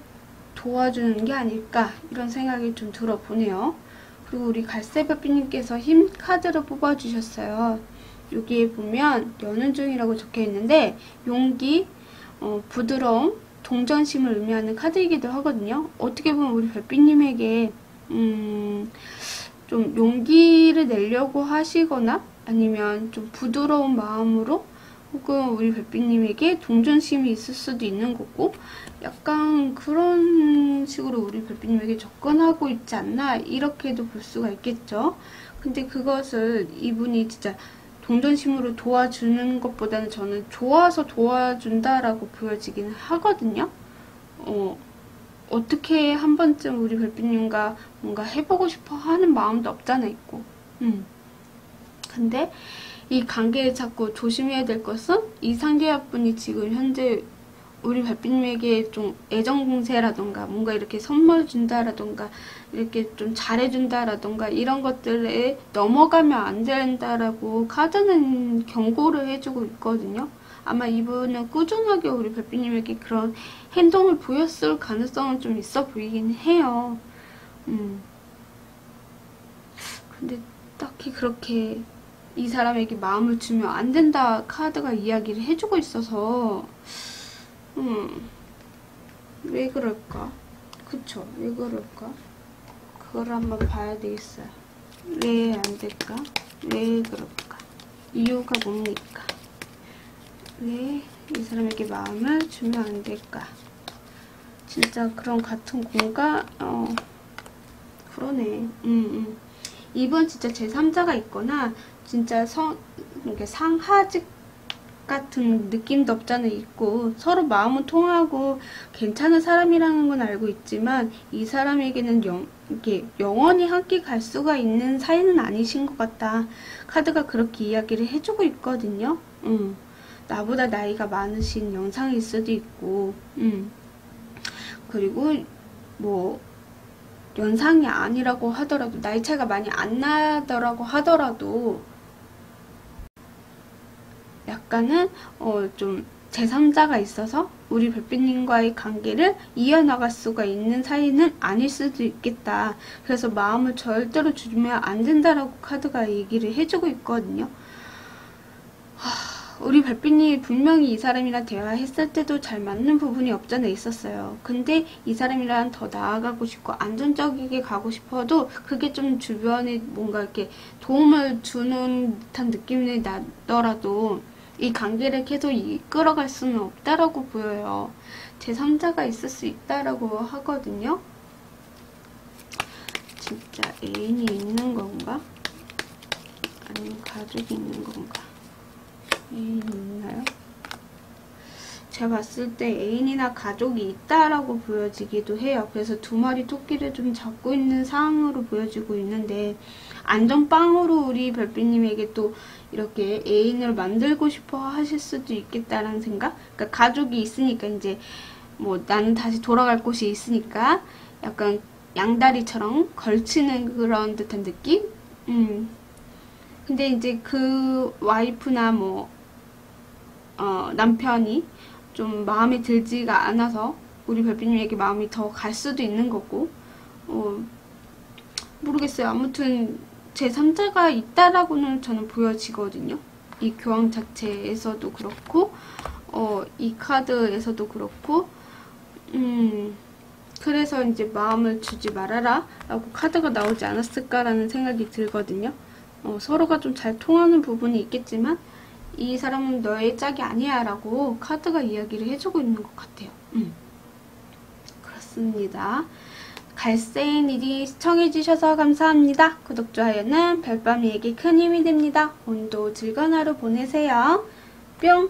도와주는 게 아닐까 이런 생각이 좀 들어보네요. 그리고 우리 갈색별빛님께서 힘 카드를 뽑아주셨어요. 여기에 보면 여는 중이라고 적혀 있는데 용기, 부드러움, 동정심을 의미하는 카드이기도 하거든요. 어떻게 보면 우리 별빛님에게 좀 용기를 내려고 하시거나 아니면 좀 부드러운 마음으로 혹은 우리 별빛님에게 동정심이 있을 수도 있는 거고 약간 그런 식으로 우리 별빛님에게 접근하고 있지 않나 이렇게도 볼 수가 있겠죠. 근데 그것을 이분이 진짜 동정심으로 도와주는 것보다는 저는 좋아서 도와준다라고 보여지긴 하거든요. 어떻게 한 번쯤 우리 별빛님과 뭔가 해보고 싶어 하는 마음도 없잖아 있고 근데 이 관계에 자꾸 조심해야 될 것은 이 상대분이 지금 현재 우리 별빛님에게 좀 애정 공세라던가 뭔가 이렇게 선물 준다라던가 이렇게 좀 잘해준다라던가 이런 것들에 넘어가면 안 된다라고 카드는 경고를 해주고 있거든요. 아마 이분은 꾸준하게 우리 별빛님에게 그런 행동을 보였을 가능성은 좀 있어 보이긴 해요. 근데 딱히 그렇게 이 사람에게 마음을 주면 안 된다 카드가 이야기를 해주고 있어서 왜 그럴까? 그쵸? 왜 그럴까? 그걸 한번 봐야 되겠어요. 왜 안 될까? 왜 그럴까? 이유가 뭡니까? 왜 이 사람에게 마음을 주면 안 될까? 진짜 그런 같은 공간, 그러네. 이번 진짜 제3자가 있거나, 진짜 이렇게 상하직 같은 느낌도 없잖아 있고, 서로 마음은 통하고, 괜찮은 사람이라는 건 알고 있지만, 이 사람에게는 이렇게 영원히 함께 갈 수가 있는 사이는 아니신 것 같다. 카드가 그렇게 이야기를 해주고 있거든요. 나보다 나이가 많으신 영상일 수도 있고, 그리고 뭐 연상이 아니라고 하더라도 나이 차이가 많이 안 나더라고 하더라도 약간은 좀 제3자가 있어서 우리 별빛님과의 관계를 이어나갈 수가 있는 사이는 아닐 수도 있겠다. 그래서 마음을 절대로 주면 안 된다라고 카드가 얘기를 해주고 있거든요. 우리 별빛님이 분명히 이 사람이랑 대화했을 때도 잘 맞는 부분이 없잖아 있었어요. 근데 이 사람이랑 더 나아가고 싶고 안정적이게 가고 싶어도 그게 좀 주변에 뭔가 이렇게 도움을 주는 듯한 느낌이 나더라도 이 관계를 계속 이끌어갈 수는 없다라고 보여요. 제3자가 있을 수 있다라고 하거든요. 진짜 애인이 있는 건가? 아니면 가족이 있는 건가? 애인이 있나요? 제가 봤을 때 애인이나 가족이 있다라고 보여지기도 해요. 그래서 두 마리 토끼를 좀 잡고 있는 상황으로 보여지고 있는데 안전빵으로 우리 별빛님에게 또 이렇게 애인을 만들고 싶어 하실 수도 있겠다라는 생각? 그러니까 가족이 있으니까 이제 뭐 나는 다시 돌아갈 곳이 있으니까 약간 양다리처럼 걸치는 그런 듯한 느낌? 근데 이제 그 와이프나 뭐 남편이 좀 마음에 들지가 않아서 우리 별빛님에게 마음이 더 갈 수도 있는 거고 모르겠어요. 아무튼 제3자가 있다라고는 저는 보여지거든요. 이 교황 자체에서도 그렇고, 이 카드에서도 그렇고, 그래서 이제 마음을 주지 말아라 라고 카드가 나오지 않았을까라는 생각이 들거든요. 서로가 좀 잘 통하는 부분이 있겠지만 이 사람은 너의 짝이 아니야 라고 카드가 이야기를 해주고 있는 것 같아요. 그렇습니다. 갈세인일이 시청해주셔서 감사합니다. 구독, 좋아요는 별밤이에게 큰 힘이 됩니다. 오늘도 즐거운 하루 보내세요. 뿅!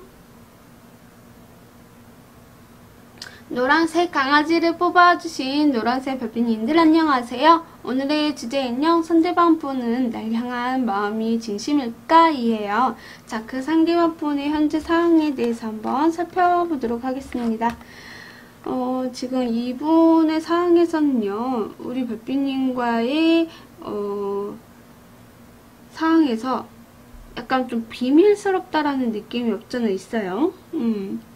노란색 강아지를 뽑아주신 노란색 별빛님들 안녕하세요. 오늘의 주제는요, 상대방 분은 날 향한 마음이 진심일까? 이에요. 자, 그 상대방 분의 현재 상황에 대해서 한번 살펴보도록 하겠습니다. 지금 이분의 상황에서는요, 우리 별빛님과의 상황에서 약간 좀 비밀스럽다라는 느낌이 없잖아 있어요.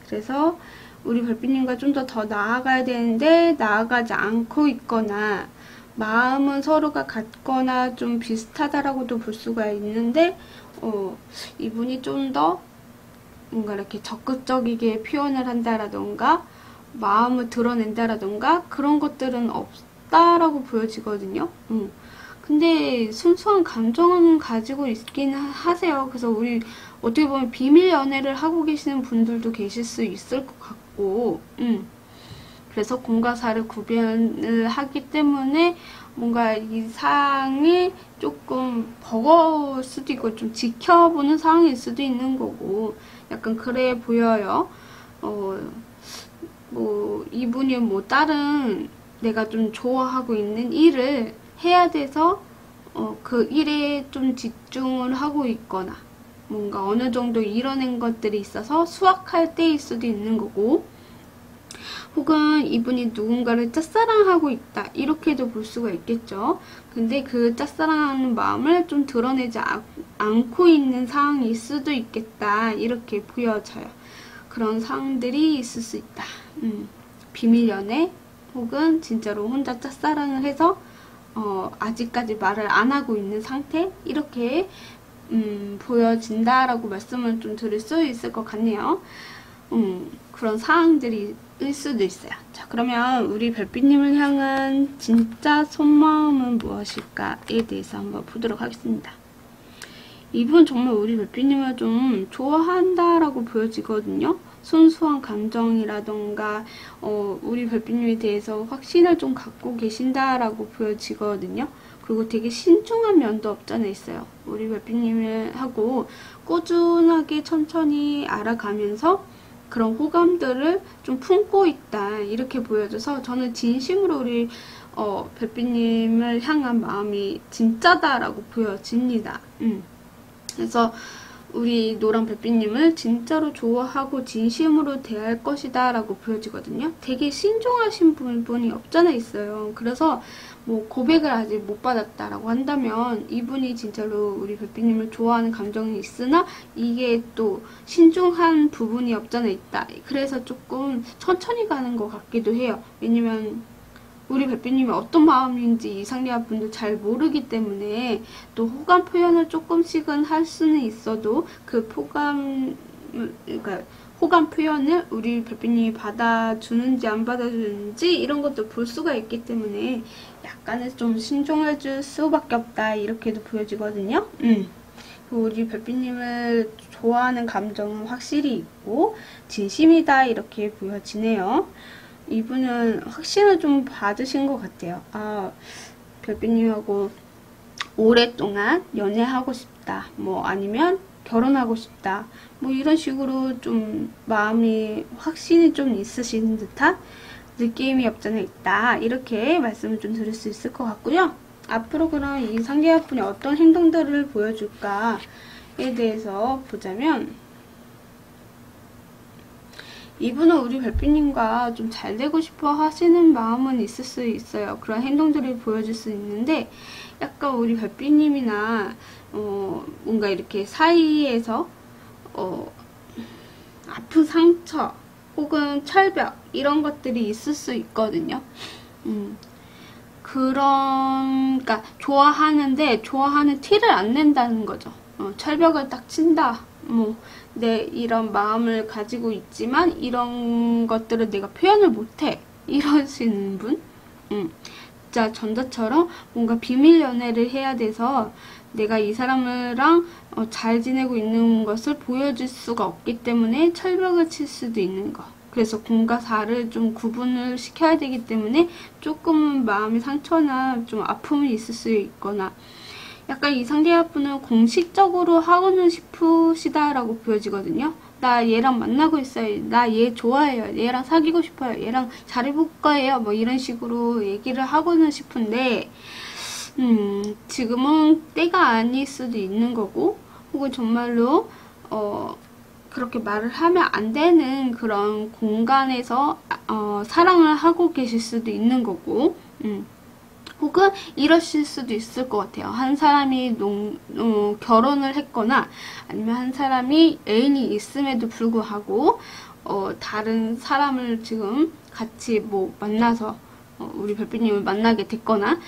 그래서 우리 별빛님과 좀 더 나아가야 되는데 나아가지 않고 있거나 마음은 서로가 같거나 좀 비슷하다라고도 볼 수가 있는데 이분이 좀 더 뭔가 이렇게 적극적이게 표현을 한다라던가 마음을 드러낸다라던가 그런 것들은 없다라고 보여지거든요. 근데 순수한 감정은 가지고 있긴 하세요. 그래서 우리 어떻게 보면 비밀 연애를 하고 계시는 분들도 계실 수 있을 것 같고, 그래서 공과 사를 구별을 하기 때문에 뭔가 이 상황이 조금 버거울 수도 있고 좀 지켜보는 상황일 수도 있는 거고 약간 그래 보여요. 뭐 이분이 뭐 다른 내가 좀 좋아하고 있는 일을 해야 돼서 그 일에 좀 집중을 하고 있거나 뭔가 어느 정도 이뤄낸 것들이 있어서 수확할 때일 수도 있는 거고, 혹은 이분이 누군가를 짝사랑하고 있다 이렇게도 볼 수가 있겠죠. 근데 그 짝사랑하는 마음을 좀 드러내지 않고 있는 상황일 수도 있겠다 이렇게 보여져요. 그런 상황들이 있을 수 있다. 비밀 연애 혹은 진짜로 혼자 짝사랑을 해서 아직까지 말을 안 하고 있는 상태 이렇게 보여진다라고 말씀을 좀 드릴 수 있을 것 같네요. 그런 상황들이 일 수도 있어요. 자, 그러면 우리 별빛님을 향한 진짜 속마음은 무엇일까에 대해서 한번 보도록 하겠습니다. 이분 정말 우리 별빛님을 좀 좋아한다라고 보여지거든요. 순수한 감정이라던가 우리 별빛님에 대해서 확신을 좀 갖고 계신다라고 보여지거든요. 그리고 되게 신중한 면도 없잖아 있어요. 우리 별빛님을 하고 꾸준하게 천천히 알아가면서 그런 호감들을 좀 품고 있다 이렇게 보여져서 저는 진심으로 우리 별빛님을 향한 마음이 진짜다라고 보여집니다. 그래서 우리 노랑 별빛님을 진짜로 좋아하고 진심으로 대할 것이다 라고 보여지거든요. 되게 신중하신 부분이 없잖아 있어요. 그래서 뭐 고백을 아직 못 받았다라고 한다면 이분이 진짜로 우리 별빛님을 좋아하는 감정이 있으나 이게 또 신중한 부분이 없잖아 있다. 그래서 조금 천천히 가는 것 같기도 해요. 왜냐면 우리 별빛님이 어떤 마음인지 이 상대분도 잘 모르기 때문에 또 호감 표현을 조금씩은 할 수는 있어도 그 그러니까 호감 표현을 우리 별빛님이 받아주는지 안 받아주는지 이런 것도 볼 수가 있기 때문에 약간은 좀 신중해줄 수밖에 없다 이렇게도 보여지거든요. 우리 별빛님을 좋아하는 감정은 확실히 있고 진심이다 이렇게 보여지네요. 이분은 확신을 좀 받으신 것 같아요. 아, 별빛님하고 오랫동안 연애하고 싶다. 뭐 아니면 결혼하고 싶다. 뭐 이런 식으로 좀 마음이 확신이 좀 있으신 듯한 느낌이 없잖아 있다. 이렇게 말씀을 좀 드릴 수 있을 것 같고요. 앞으로 그럼 이 상대분이 어떤 행동들을 보여줄까에 대해서 보자면 이분은 우리 별빛님과 좀 잘 되고 싶어 하시는 마음은 있을 수 있어요. 그런 행동들을 보여줄 수 있는데 약간 우리 별빛님이나 뭔가 이렇게 사이에서 아픈 상처 혹은 철벽 이런 것들이 있을 수 있거든요. 그러니까 좋아하는데 좋아하는 티를 안 낸다는 거죠. 철벽을 딱 친다. 뭐 내 이런 마음을 가지고 있지만 이런 것들을 내가 표현을 못해. 이러시는 분. 진짜 전자처럼 뭔가 비밀 연애를 해야 돼서 내가 이 사람이랑 잘 지내고 있는 것을 보여줄 수가 없기 때문에 철벽을 칠 수도 있는 거. 그래서 공과 사를 좀 구분을 시켜야 되기 때문에 조금은 마음의 상처나 좀 아픔이 있을 수 있거나, 약간 이 상대분은 공식적으로 하고는 싶으시다라고 보여지거든요. 나 얘랑 만나고 있어요. 나 얘 좋아해요. 얘랑 사귀고 싶어요. 얘랑 잘해볼 거예요. 뭐 이런 식으로 얘기를 하고는 싶은데, 지금은 때가 아닐 수도 있는 거고, 혹은 정말로, 그렇게 말을 하면 안 되는 그런 공간에서, 사랑을 하고 계실 수도 있는 거고, 혹은 이러실 수도 있을 것 같아요. 한 사람이 결혼을 했거나 아니면 한 사람이 애인이 있음에도 불구하고 다른 사람을 지금 같이 뭐 만나서 우리 별빛님을 만나게 됐거나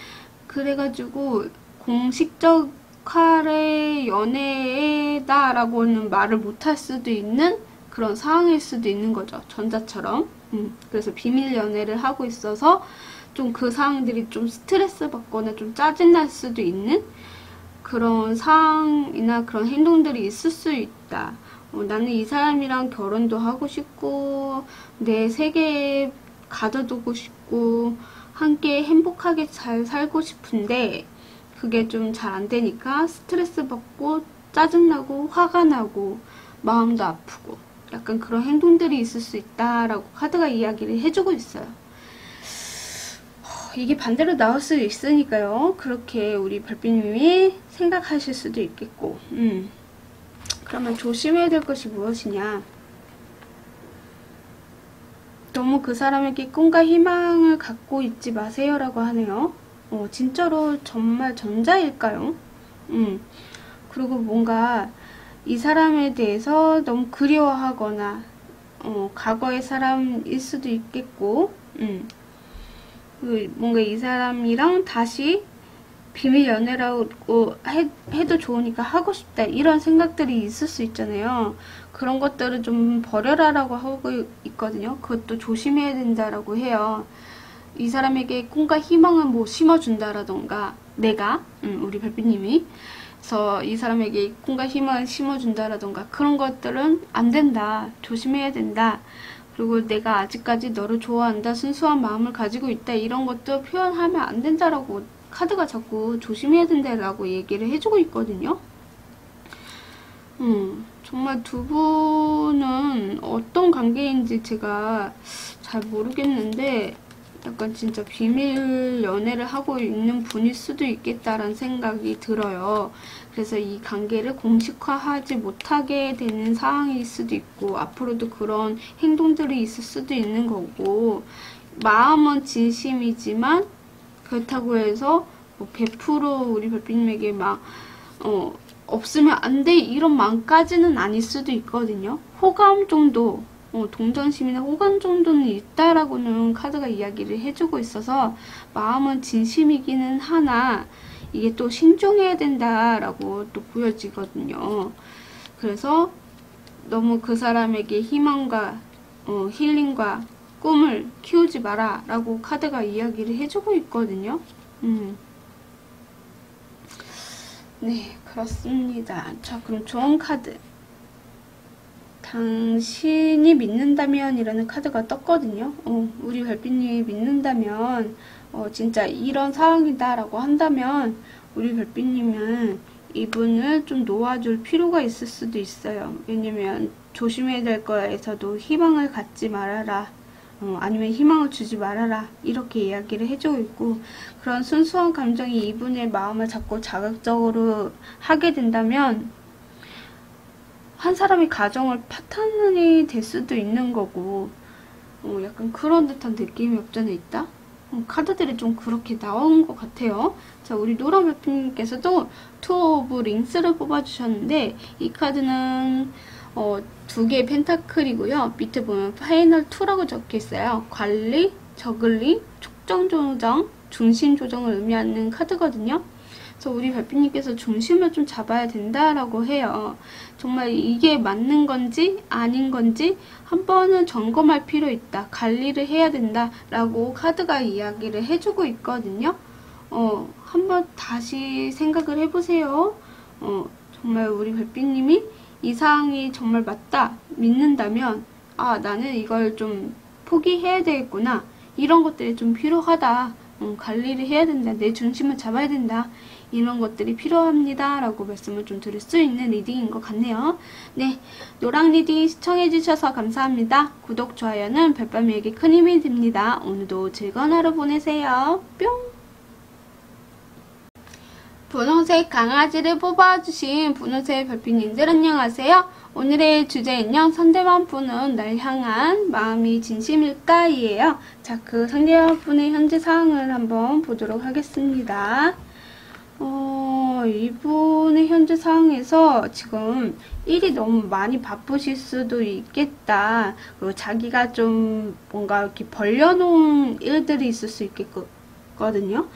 그래가지고 공식적화의 연애다라고는 말을 못할 수도 있는 그런 상황일 수도 있는 거죠. 전자처럼. 그래서 비밀 연애를 하고 있어서 좀 그 상황들이 좀 스트레스 받거나 좀 짜증날 수도 있는 그런 상황이나 그런 행동들이 있을 수 있다. 나는 이 사람이랑 결혼도 하고 싶고 내 세계에 가둬두고 싶고 함께 행복하게 잘 살고 싶은데 그게 좀 잘 안 되니까 스트레스 받고 짜증나고 화가 나고 마음도 아프고 약간 그런 행동들이 있을 수 있다라고 카드가 이야기를 해주고 있어요. 이게 반대로 나올 수 있으니까요. 그렇게 우리 별빛님이 생각하실 수도 있겠고. 그러면 조심해야 될 것이 무엇이냐? 너무 그 사람에게 꿈과 희망을 갖고 있지 마세요라고 하네요. 진짜로 정말 전자일까요? 그리고 뭔가 이 사람에 대해서 너무 그리워하거나 과거의 사람일 수도 있겠고 뭔가 이 사람이랑 다시 비밀 연애라고 해도 좋으니까 하고 싶다 이런 생각들이 있을 수 있잖아요. 그런 것들을 좀 버려라라고 하고 있거든요. 그것도 조심해야 된다라고 해요. 이 사람에게 꿈과 희망을 뭐 심어준다라던가 내가 우리 별빛님이 그래서 이 사람에게 꿈과 희망을 심어준다라던가 그런 것들은 안 된다. 조심해야 된다. 그리고 내가 아직까지 너를 좋아한다, 순수한 마음을 가지고 있다 이런 것도 표현하면 안 된다라고 카드가 자꾸 조심해야 된다라고 얘기를 해주고 있거든요. 정말 두 분은 어떤 관계인지 제가 잘 모르겠는데 약간 진짜 비밀 연애를 하고 있는 분일 수도 있겠다라는 생각이 들어요. 그래서 이 관계를 공식화하지 못하게 되는 상황일 수도 있고 앞으로도 그런 행동들이 있을 수도 있는 거고 마음은 진심이지만 그렇다고 해서 뭐 100% 우리 별빛님에게 막 없으면 안 돼 이런 마음까지는 아닐 수도 있거든요. 호감 정도 동정심이나 호감 정도는 있다라고는 카드가 이야기를 해주고 있어서 마음은 진심이기는 하나 이게 또 신중해야 된다라고 또 보여지거든요. 그래서 너무 그 사람에게 희망과 힐링과 꿈을 키우지 마라 라고 카드가 이야기를 해주고 있거든요. 네, 그렇습니다. 자, 그럼 좋은 카드. 당신이 믿는다면 이라는 카드가 떴거든요. 우리 별빛님이 믿는다면 진짜 이런 상황이다 라고 한다면 우리 별빛님은 이분을 좀 놓아줄 필요가 있을 수도 있어요. 왜냐면 조심해야 될 거에서도 희망을 갖지 말아라. 아니면 희망을 주지 말아라 이렇게 이야기를 해주고 있고 그런 순수한 감정이 이분의 마음을 자꾸 자극적으로 하게 된다면 한 사람의 가정을 파탄이 될 수도 있는 거고 약간 그런 듯한 느낌이 없잖아 있다? 카드들이 좀 그렇게 나온 것 같아요. 자, 우리 노라매님께서도 투어 오브 링스를 뽑아주셨는데 이 카드는 두 개의 펜타클이고요. 밑에 보면 파이널 2라고 적혀있어요. 관리, 저글링, 촉정 조정, 중심 조정을 의미하는 카드거든요. 그래서 우리 별빛님께서 중심을 좀 잡아야 된다라고 해요. 정말 이게 맞는 건지 아닌 건지 한 번은 점검할 필요 있다. 관리를 해야 된다라고 카드가 이야기를 해주고 있거든요. 한번 다시 생각을 해보세요. 정말 우리 별빛님이 이 상황이 정말 맞다 믿는다면 아, 나는 이걸 좀 포기해야 되겠구나. 이런 것들이 좀 필요하다. 관리를 해야 된다. 내 중심을 잡아야 된다. 이런 것들이 필요합니다. 라고 말씀을 좀 드릴 수 있는 리딩인 것 같네요. 네, 노랑 리딩 시청해주셔서 감사합니다. 구독, 좋아요는 별밤이에게 큰 힘이 됩니다. 오늘도 즐거운 하루 보내세요. 뿅! 분홍색 강아지를 뽑아주신 분홍색 별빛님들 안녕하세요. 오늘의 주제는요. 상대방 분은 날 향한 마음이 진심일까? 이에요. 자, 그 상대방 분의 현재 상황을 한번 보도록 하겠습니다. 이분의 현재 상황에서 지금 일이 너무 많이 바쁘실 수도 있겠다. 그리고 자기가 좀 뭔가 이렇게 벌려놓은 일들이 있을 수 있겠거든요.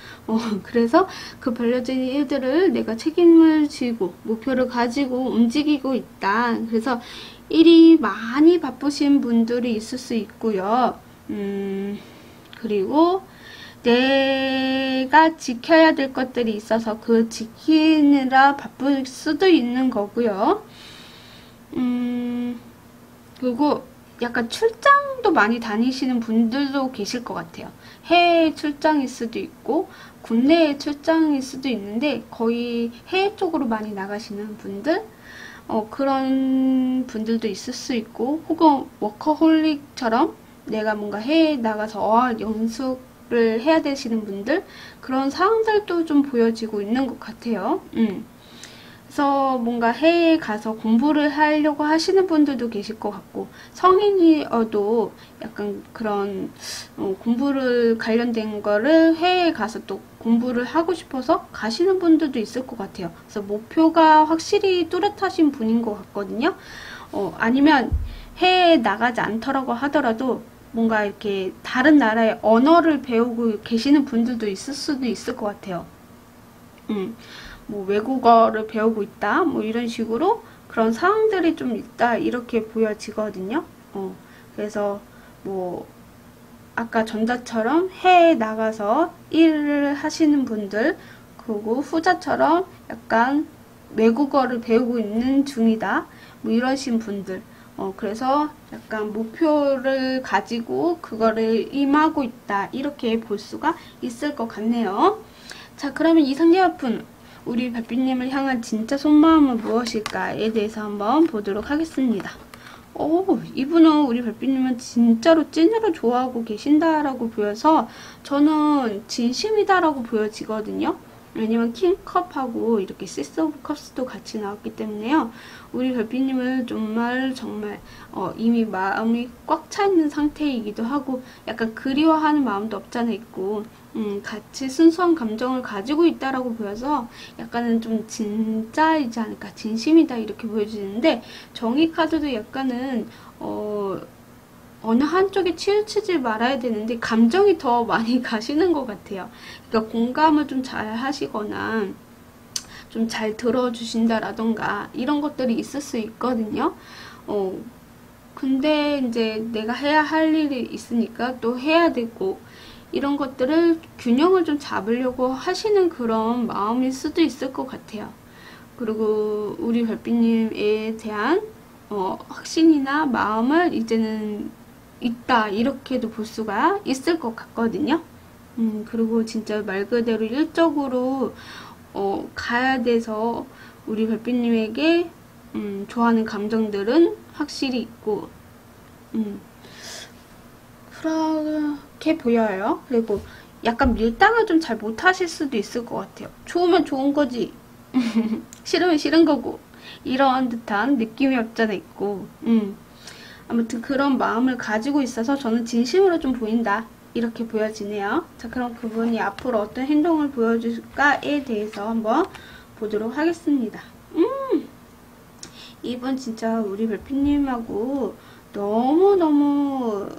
그래서 그 벌려진 일들을 내가 책임을 지고 목표를 가지고 움직이고 있다. 그래서 일이 많이 바쁘신 분들이 있을 수 있고요. 그리고 내가 지켜야 될 것들이 있어서 그 지키느라 바쁠 수도 있는 거고요. 그리고 약간 출장도 많이 다니시는 분들도 계실 것 같아요. 해외 출장일 수도 있고 국내에 출장일 수도 있는데 거의 해외 쪽으로 많이 나가시는 분들 그런 분들도 있을 수 있고 혹은 워커홀릭처럼 내가 뭔가 해외에 나가서 연습을 해야 되시는 분들 그런 상황들도 좀 보여지고 있는 것 같아요. 그래서 뭔가 해외에 가서 공부를 하려고 하시는 분들도 계실 것 같고 성인이어도 약간 그런 공부를 관련된 거를 해외에 가서 또 공부를 하고 싶어서 가시는 분들도 있을 것 같아요. 그래서 목표가 확실히 뚜렷하신 분인 것 같거든요. 아니면 해외에 나가지 않더라고 하더라도 뭔가 이렇게 다른 나라의 언어를 배우고 계시는 분들도 있을 수도 있을 것 같아요. 뭐 외국어를 배우고 있다 뭐 이런 식으로 그런 상황들이 좀 있다 이렇게 보여지거든요. 그래서 뭐 아까 전자처럼 해외에 나가서 일을 하시는 분들 그리고 후자처럼 약간 외국어를 배우고 있는 중이다 뭐 이러신 분들 그래서 약간 목표를 가지고 그거를 임하고 있다 이렇게 볼 수가 있을 것 같네요. 자, 그러면 이 상대분 우리 별빛님을 향한 진짜 속마음은 무엇일까에 대해서 한번 보도록 하겠습니다. 이분은 우리 별빛님은 진짜로 찐으로 좋아하고 계신다라고 보여서 저는 진심이다라고 보여지거든요. 왜냐면 킹컵하고 이렇게 시스 오브 컵스도 같이 나왔기 때문에요. 우리 별빛님은 정말 이미 마음이 꽉 차 있는 상태이기도 하고 약간 그리워하는 마음도 없잖아 있고 같이 순수한 감정을 가지고 있다라고 보여서 약간은 좀 진짜이지 않을까 진심이다 이렇게 보여지는데 정의 카드도 약간은 어느 한쪽에 치우치지 말아야 되는데 감정이 더 많이 가시는 것 같아요. 그러니까 공감을 좀 잘 하시거나 좀 잘 들어주신다라던가 이런 것들이 있을 수 있거든요. 근데 이제 내가 해야 할 일이 있으니까 또 해야 되고 이런 것들을 균형을 좀 잡으려고 하시는 그런 마음일 수도 있을 것 같아요. 그리고 우리 별빛님에 대한 확신이나 마음을 이제는 있다 이렇게도 볼 수가 있을 것 같거든요. 그리고 진짜 말 그대로 일적으로 가야 돼서 우리 별빛님에게 좋아하는 감정들은 확실히 있고 그렇게 보여요. 그리고 약간 밀당을 좀 잘 못하실 수도 있을 것 같아요. 좋으면 좋은 거지 싫으면 싫은 거고 이런 듯한 느낌이 없잖아 있고 아무튼 그런 마음을 가지고 있어서 저는 진심으로 좀 보인다 이렇게 보여지네요. 자, 그럼 그분이 앞으로 어떤 행동을 보여줄까에 대해서 한번 보도록 하겠습니다. 이분 진짜 우리 별빛님하고 너무너무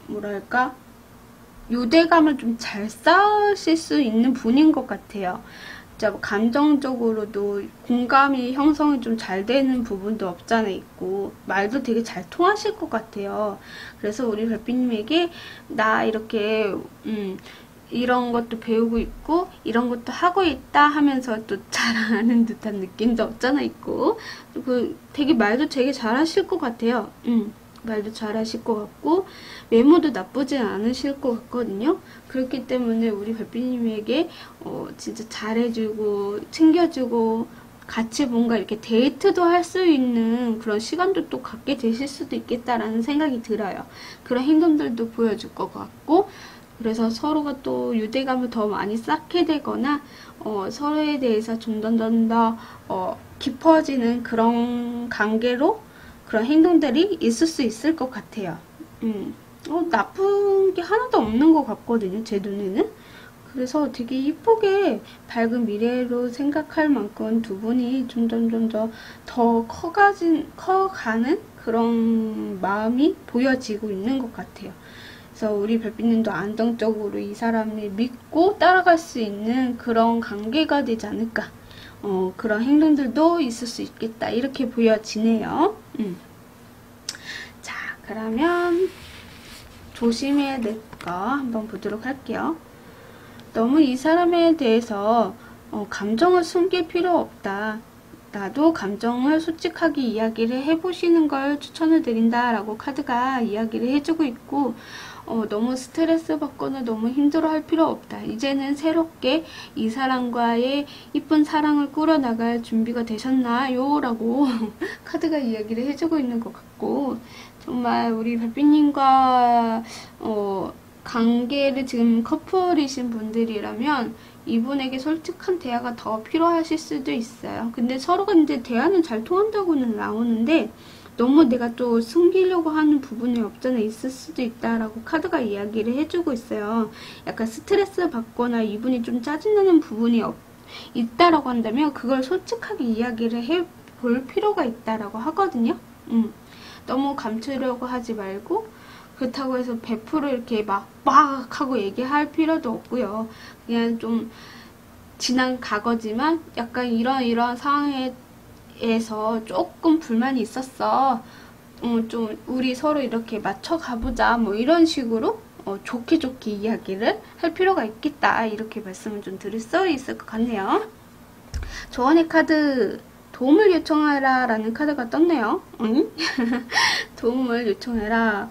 뭐랄까 유대감을 좀 잘 쌓으실 수 있는 분인 것 같아요. 진짜 감정적으로도 공감이 형성이 좀 잘 되는 부분도 없잖아 있고, 말도 되게 잘 통하실 것 같아요. 그래서 우리 별빛님에게 나 이렇게 이런 것도 배우고 있고 이런 것도 하고 있다 하면서 또 잘하는 듯한 느낌도 없잖아 있고, 그 되게 말도 되게 잘하실 것 같아요. 말도 잘하실 것 같고 외모도 나쁘지 않으실 것 같거든요. 그렇기 때문에 우리 별빛님에게 진짜 잘해주고 챙겨주고 같이 뭔가 이렇게 데이트도 할 수 있는 그런 시간도 또 갖게 되실 수도 있겠다라는 생각이 들어요. 그런 행동들도 보여줄 것 같고, 그래서 서로가 또 유대감을 더 많이 쌓게 되거나 서로에 대해서 좀 더 깊어지는 그런 관계로 그런 행동들이 있을 수 있을 것 같아요. 나쁜 게 하나도 없는 것 같거든요, 제 눈에는. 그래서 되게 이쁘게 밝은 미래로 생각할 만큼 두 분이 점점 더 커가는 그런 마음이 보여지고 있는 것 같아요. 그래서 우리 별빛님도 안정적으로 이 사람을 믿고 따라갈 수 있는 그런 관계가 되지 않을까. 그런 행동들도 있을 수 있겠다. 이렇게 보여지네요. 자, 그러면 조심해야 될 거 한번 보도록 할게요. 너무 이 사람에 대해서 감정을 숨길 필요 없다. 나도 감정을 솔직하게 이야기를 해보시는 걸 추천을 드린다 라고 카드가 이야기를 해주고 있고, 너무 스트레스 받거나 너무 힘들어 할 필요 없다. 이제는 새롭게 이 사람과의 이쁜 사랑을 꾸려나갈 준비가 되셨나요? 라고 카드가 이야기를 해주고 있는 것 같고, 정말 우리 별빛님과 관계를 지금 커플이신 분들이라면 이분에게 솔직한 대화가 더 필요하실 수도 있어요. 근데 서로가 이제 대화는 잘 통한다고는 나오는데 너무 내가 또 숨기려고 하는 부분이 없잖아 있을 수도 있다라고 카드가 이야기를 해주고 있어요. 약간 스트레스 받거나 이분이 좀 짜증나는 부분이 있다라고 한다면 그걸 솔직하게 이야기를 해볼 필요가 있다라고 하거든요. 너무 감추려고 하지 말고, 그렇다고 해서 100% 이렇게 막 하고 얘기할 필요도 없고요. 그냥 좀 지난 과거지만 약간 이런 상황에서 조금 불만이 있었어. 좀 우리 서로 이렇게 맞춰 가보자. 뭐 이런 식으로 좋게 이야기를 할 필요가 있겠다. 이렇게 말씀을 좀 드릴 수 있을 것 같네요. 조언의 카드, 도움을 요청하라 라는 카드가 떴네요. 도움을 요청해라.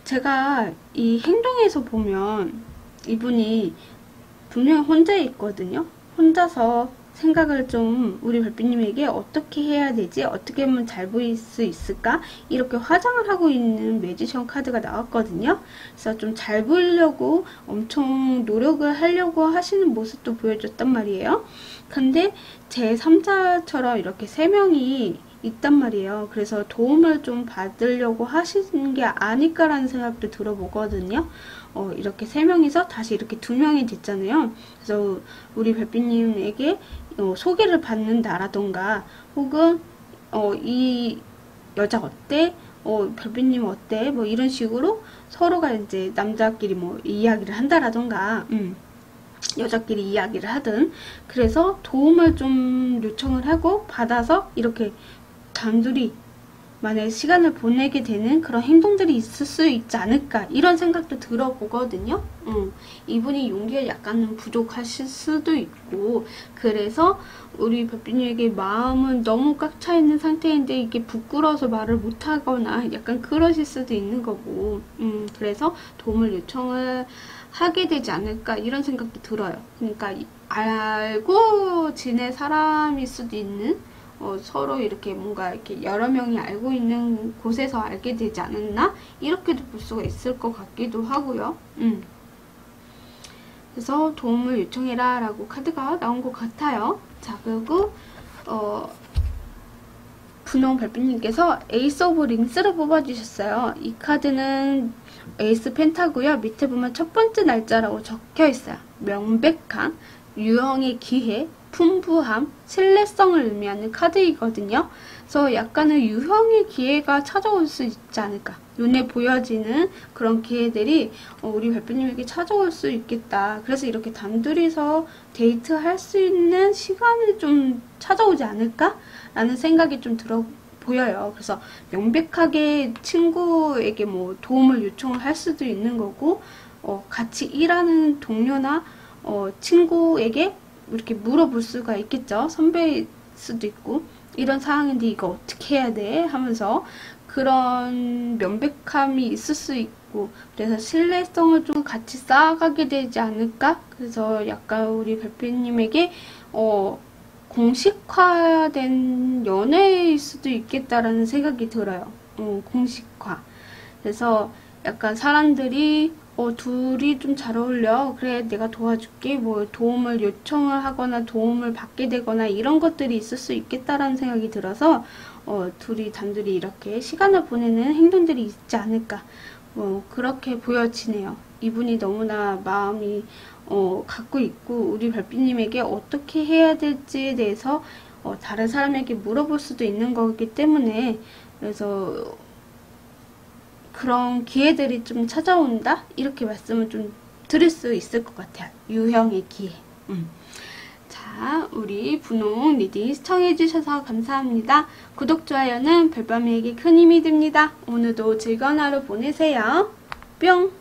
제가 이 행동에서 보면 이분이 분명히 혼자 있거든요. 혼자서 생각을 좀 우리 별빛님에게 어떻게 해야 되지? 어떻게 하면 잘 보일 수 있을까? 이렇게 화장을 하고 있는 매지션 카드가 나왔거든요. 그래서 좀 잘 보이려고 엄청 노력을 하려고 하시는 모습도 보여줬단 말이에요. 근데 제 3자처럼 이렇게 3명이 있단 말이에요. 그래서 도움을 좀 받으려고 하시는 게 아닐까라는 생각도 들어보거든요. 이렇게 3명이서 다시 이렇게 2명이 됐잖아요. 그래서 우리 별빛님에게 소개를 받는다라던가, 혹은 이 여자 어때? 별빛님 어때? 뭐 이런 식으로 서로가 이제 남자끼리 뭐 이야기를 한다라던가, 여자끼리 이야기를 하든, 그래서 도움을 좀 요청을 하고 받아서 이렇게 단둘이 만약에 시간을 보내게 되는 그런 행동들이 있을 수 있지 않을까, 이런 생각도 들어보거든요. 이분이 용기가 약간은 부족하실 수도 있고, 그래서 우리 별빛님에게 마음은 너무 꽉 차 있는 상태인데 이게 부끄러워서 말을 못하거나 약간 그러실 수도 있는 거고, 그래서 도움을 요청을 하게 되지 않을까, 이런 생각도 들어요. 그러니까 알고 지낼 사람일 수도 있는, 서로 이렇게 뭔가 이렇게 여러 명이 알고 있는 곳에서 알게 되지 않았나? 이렇게도 볼 수가 있을 것 같기도 하고요. 그래서 도움을 요청해라 라고 카드가 나온 것 같아요. 자, 그리고 분홍 별빛님께서 에이스 오브 링스를 뽑아주셨어요. 이 카드는 에이스 펜타고요. 밑에 보면 첫 번째 날짜라고 적혀 있어요. 명백한 유형의 기회, 풍부함, 신뢰성을 의미하는 카드이거든요. 그래서 약간의 유형의 기회가 찾아올 수 있지 않을까. 눈에 보여지는 그런 기회들이 우리 별빛님에게 찾아올 수 있겠다. 그래서 이렇게 단둘이서 데이트할 수 있는 시간이 좀 찾아오지 않을까? 라는 생각이 좀 보여요. 그래서 명백하게 친구에게 뭐 도움을 요청을 할 수도 있는 거고, 같이 일하는 동료나 친구에게 이렇게 물어볼 수가 있겠죠. 선배일 수도 있고, 이런 상황인데 이거 어떻게 해야 돼? 하면서 그런 명백함이 있을 수 있고, 그래서 신뢰성을 좀 같이 쌓아가게 되지 않을까? 그래서 약간 우리 별빛님에게 공식화된 연애일 수도 있겠다라는 생각이 들어요. 공식화. 그래서 약간 사람들이 둘이 좀 잘 어울려. 그래, 내가 도와줄게. 뭐 도움을 요청을 하거나 도움을 받게 되거나 이런 것들이 있을 수 있겠다라는 생각이 들어서 둘이 단둘이 이렇게 시간을 보내는 행동들이 있지 않을까. 그렇게 보여지네요. 이분이 너무나 마음이 갖고 있고, 우리 별빛님에게 어떻게 해야 될지에 대해서 다른 사람에게 물어볼 수도 있는 거기 때문에, 그래서 그런 기회들이 좀 찾아온다? 이렇게 말씀을 좀 드릴 수 있을 것 같아요. 유형의 기회. 자, 우리 분홍 리딩 시청해주셔서 감사합니다. 구독, 좋아요는 별밤이에게 큰 힘이 됩니다. 오늘도 즐거운 하루 보내세요. 뿅!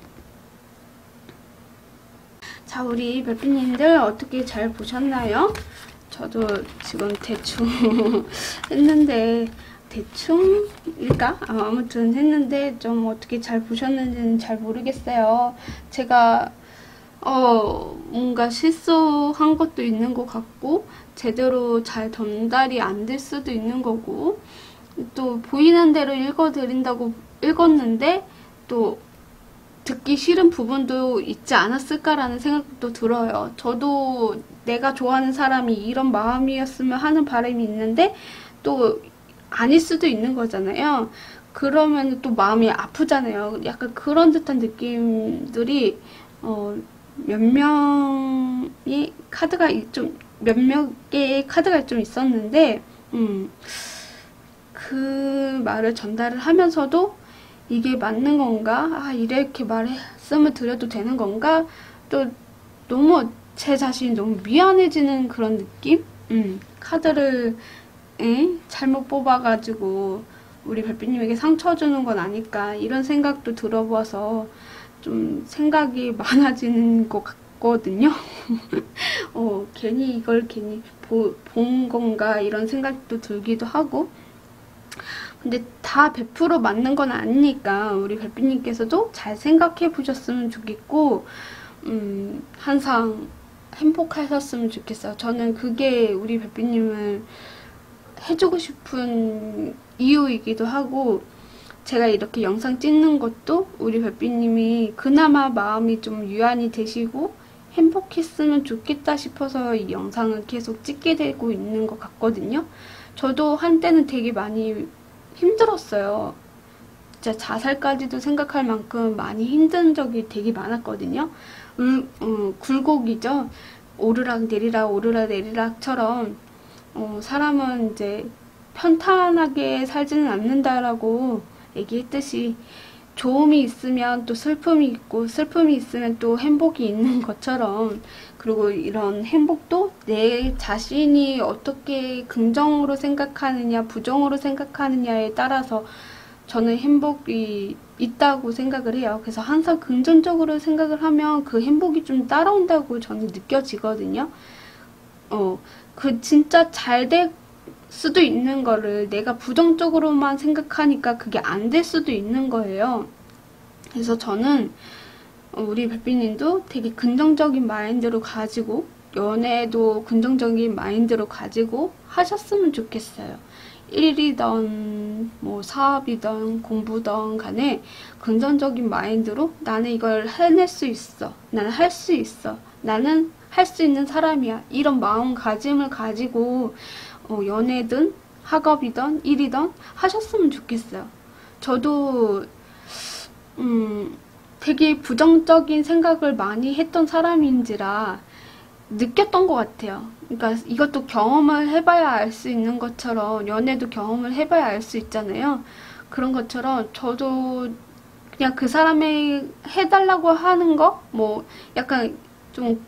자, 우리 별빛님들 어떻게 잘 보셨나요? 저도 지금 대충 했는데, 대충일까? 아무튼 했는데 좀 어떻게 잘 보셨는지는 잘 모르겠어요. 제가 뭔가 실수한 것도 있는 것 같고, 제대로 잘 전달이 안 될 수도 있는 거고, 또 보이는 대로 읽어드린다고 읽었는데 또 듣기 싫은 부분도 있지 않았을까라는 생각도 들어요. 저도 내가 좋아하는 사람이 이런 마음이었으면 하는 바람이 있는데 또 아닐 수도 있는 거잖아요. 그러면 또 마음이 아프잖아요. 약간 그런 듯한 느낌들이 몇몇 개의 카드가 좀 있었는데, 그 말을 전달을 하면서도 이게 맞는 건가? 이렇게 말씀을 드려도 되는 건가? 또 너무 제 자신이 너무 미안해지는 그런 느낌? 카드를 잘못 뽑아가지고 우리 별빛님에게 상처 주는 건 아닐까, 이런 생각도 들어봐서 좀 생각이 많아지는 것 같거든요. 괜히 이걸 본 건가, 이런 생각도 들기도 하고. 근데 다 100% 맞는 건 아니니까 우리 별빛님께서도 잘 생각해 보셨으면 좋겠고, 항상 행복하셨으면 좋겠어요. 저는 그게 우리 별빛님을 해주고 싶은 이유이기도 하고, 제가 이렇게 영상 찍는 것도 우리 별빛님이 그나마 마음이 좀 유안이 되시고 행복했으면 좋겠다 싶어서 이 영상을 계속 찍게 되고 있는 것 같거든요. 저도 한때는 되게 많이 힘들었어요. 진짜 자살까지도 생각할 만큼 많이 힘든 적이 되게 많았거든요. 굴곡이죠. 오르락 내리락 오르락 내리락처럼 사람은 이제 편탄하게 살지는 않는다라고 얘기했듯이, 좋음이 있으면 또 슬픔이 있고, 슬픔이 있으면 또 행복이 있는 것처럼, 그리고 이런 행복도 내 자신이 어떻게 긍정으로 생각하느냐 부정으로 생각하느냐에 따라서 저는 행복이 있다고 생각을 해요. 그래서 항상 긍정적으로 생각을 하면 그 행복이 좀 따라온다고 저는 느껴지거든요. 진짜 잘 될 수도 있는 거를 내가 부정적으로만 생각하니까 그게 안 될 수도 있는 거예요. 그래서 저는 우리 별빛님도 되게 긍정적인 마인드로 가지고, 연애도 긍정적인 마인드로 가지고 하셨으면 좋겠어요. 일이든 뭐 사업이든 공부든 간에 긍정적인 마인드로 나는 이걸 해낼 수 있어, 나는 할 수 있어, 나는 할 수 있는 사람이야, 이런 마음가짐을 가지고 연애든 학업이든 일이든 하셨으면 좋겠어요. 저도 되게 부정적인 생각을 많이 했던 사람인지라 느꼈던 것 같아요. 그러니까 이것도 경험을 해봐야 알 수 있는 것처럼 연애도 경험을 해봐야 알 수 있잖아요. 그런 것처럼 저도 그냥 그 사람이 해달라고 하는 거, 뭐 약간 좀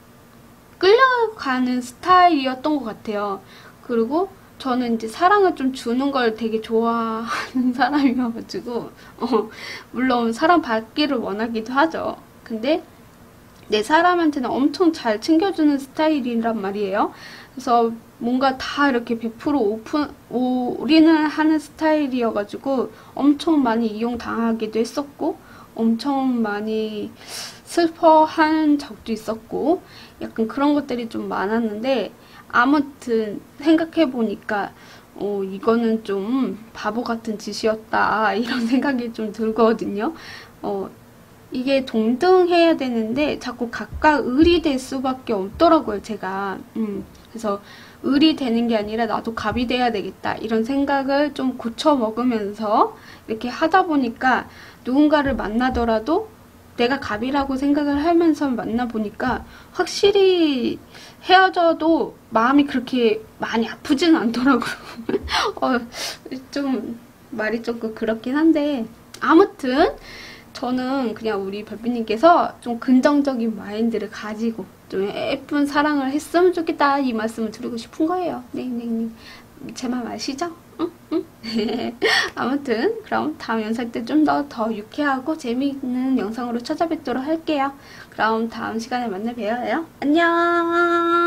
끌려가는 스타일이었던 것 같아요. 그리고 저는 이제 사랑을 좀 주는 걸 되게 좋아하는 사람이어가지고, 물론 사랑 받기를 원하기도 하죠. 근데 내 사람한테는 엄청 잘 챙겨주는 스타일이란 말이에요. 그래서 뭔가 다 이렇게 100% 올인을 하는 스타일이어가지고 엄청 많이 이용당하기도 했었고, 엄청 많이 슬퍼한 적도 있었고, 약간 그런 것들이 좀 많았는데, 아무튼 생각해보니까, 이거는 좀 바보 같은 짓이었다, 이런 생각이 좀 들거든요. 이게 동등해야 되는데 자꾸 각각 을이 될 수밖에 없더라고요, 제가. 그래서 을이 되는 게 아니라 나도 갑이 돼야 되겠다, 이런 생각을 좀 고쳐 먹으면서 이렇게 하다 보니까 누군가를 만나더라도 내가 갑이라고 생각을 하면서 만나보니까 확실히 헤어져도 마음이 그렇게 많이 아프지는 않더라고요. 좀 말이 조금 그렇긴 한데, 아무튼 저는 그냥 우리 별빛님께서 좀 긍정적인 마인드를 가지고 좀 예쁜 사랑을 했으면 좋겠다, 이 말씀을 드리고 싶은 거예요. 네. 제 말 아시죠? 응? 아무튼 그럼 다음 영상 때 좀 더 유쾌하고 재미있는 영상으로 찾아뵙도록 할게요. 그럼 다음 시간에 만나 봬요. 안녕.